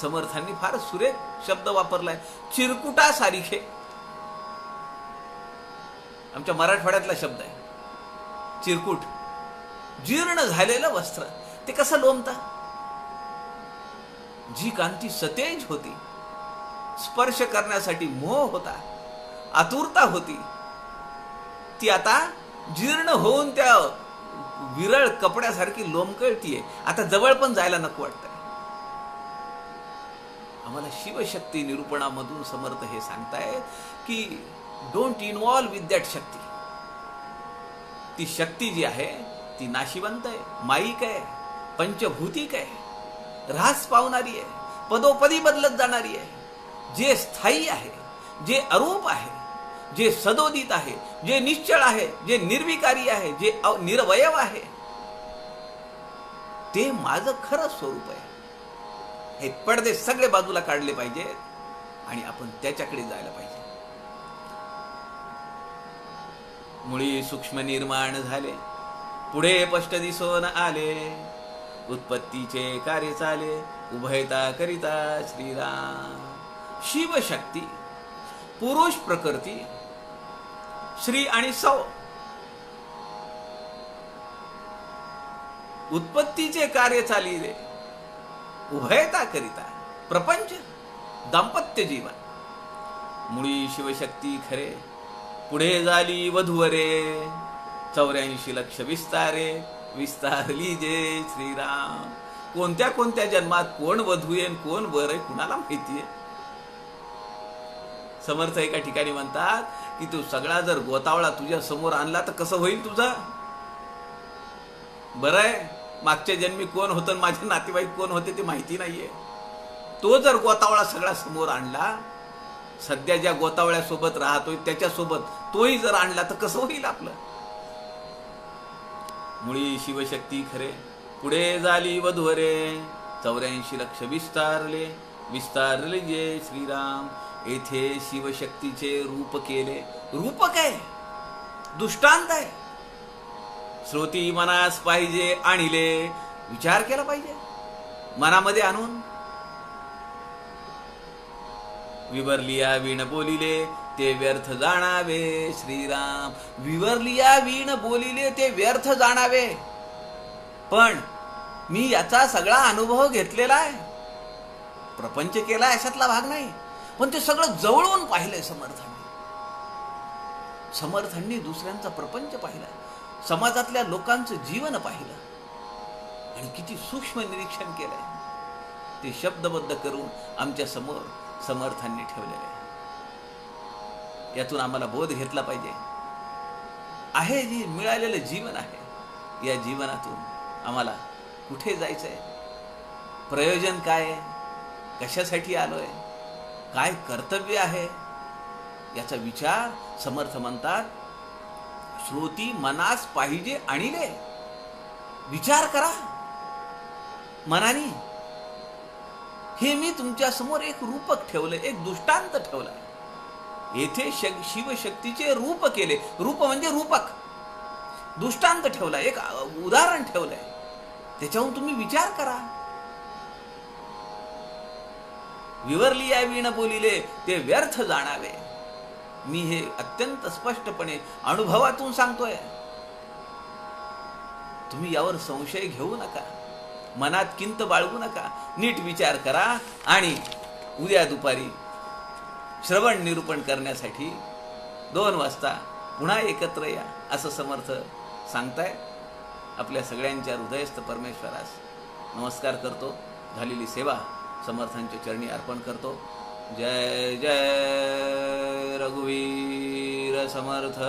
समर्थांनी फार सुरेख शब्द वापरलाय, चिरकुटा सारिखे. आमच्या मराठवाड्यातला शब्द आहे चिरकुट. जीर्ण झालेलं वस्त्र ते कसं लोंबतं? जी कांती सतेज होती, स्पर्श करण्यासाठी मोह होता, आतुरता होती, ती आता जीर्ण होऊन त्या विरळ कपड्यासारखी लोंबकळतीये. आता जवळ पण जायला नको वाटतंय. आम्हाला शिवशक्ती निरूपणामधून समर्थ हे सांगतायत की डोंट इन्व्हॉल्व विथ दॅट शक्ती. ती शक्ती जी आहे ती नाशिवंत आहे, माईक आहे, पंचभूतिक आहे, ऱ्हास पावणारी आहे, पदोपदी बदलत जाणारी आहे. जे स्थायी आहे, जे अरूप आहे, जे सदोदित आहे, जे निश्चळ आहे, जे निर्विकारी आहे, जे निरवयव आहे, ते माझं खरं स्वरूप आहे. हे पडदे सगळे बाजूला काढले पाहिजे आणि आपण त्याच्याकडे जायला पाहिजे. मुळी सूक्ष्म निर्माण झाले, पुढे स्पष्ट दिसून आले, उत्पत्तीचे कार्य चाले, उभयता करिता श्रीराम. शिवशक्ती, पुरुष प्रकृती, श्री आणि सौ, उत्पत्तीचे कार्य चालिले, उभयता करिता प्रपंच दाम्पत्य जीवन. मुळी शिवशक्ती खरे, पुढे झाली वधूवरे, 84 लक्ष विस्तारे, विस्तारली जे श्रीराम. कोणत्या कोणत्या जन्मात कोण वधू आहे कोण वर आहे कुणाला माहितीये. समर्थ एका ठिकाणी म्हणतात की तू सगळा जर गोतावळा तुझ्या समोर आणला तर कसं होईल तुझं. बरं आहे मागच्या जन्मी कोण होतं माझे नातेवाईक कोण होते ते माहिती नाहीये. तो जर गोतावळा सगळा समोर आणला, सध्या ज्या गोतावळ्यासोबत राहतोय त्याच्यासोबत तोही जर आणला तर कसं होईल आपलं. मुळी शिवशक्ती खरे, पुढे झाली वधूवरे, 84 लक्ष विस्तारले, विस्तारले जे श्रीराम. येथे शिवशक्तीचे रूप केले. रूप काय? दृष्टांत आहे. श्रोती मनास पाहिजे आणिले, विचार केला पाहिजे मनामध्ये आणून. विवरलिया वीण बोलिले, ते व्यर्थ जाणावे श्रीराम. विवरलिया वीण बोलिले ते व्यर्थ जाणावे. पण मी याचा सगळा अनुभव घेतलेला आहे, प्रपंच केला अशातला भाग नाही, पण ते सगळं जवळून पाहिलंय समर्थांनी. समर्थांनी दुसऱ्यांचा प्रपंच पाहिला, समाजातल्या लोकांचं जीवन पाहिलं आणि किती सूक्ष्म निरीक्षण केलंय ते शब्दबद्ध करून आमच्या समोर समर्थांनी ठेवलेले आहे. यातून आम्हाला बोध घेतला पाहिजे. आहे जी मिळालेलं जीवन आहे, या जीवनातून आम्हाला कुठे जायचंय, प्रयोजन काय आहे, कशासाठी आलोय, काय कर्तव्य आहे, याचा विचार समर्थ म्हणतात. श्रोती मनास पाहिजे आणिले, विचार करा मनाने. हे मी तुमच्या समोर एक रूपक ठेवलंय, एक दृष्टांत ठेवलाय. येथे शिवशक्तीचे रूप केले. रूप म्हणजे रूपक, दृष्टांत ठेवलाय, एक उदाहरण ठेवलंय. त्याच्याहून तुम्ही विचार करा. विवरलिया वीण बोलिले, ते व्यर्थ जाणावे. मी हे अत्यंत स्पष्टपणे अनुभवातून सांगतोय. तुम्ही यावर संशय घेऊ नका, मनात किंत बाळगू नका. नीट विचार करा आणि उद्या दुपारी श्रवण निरूपण करण्यासाठी 2 वाजता पुन्हा एकत्र या, असं समर्थ सांगताय. आपल्या सगळ्यांच्या हृदयस्थ परमेश्वरास नमस्कार करतो. झालेली सेवा समर्थांच्या चरणी अर्पण करतो. जय जय रघुवीर समर्थ.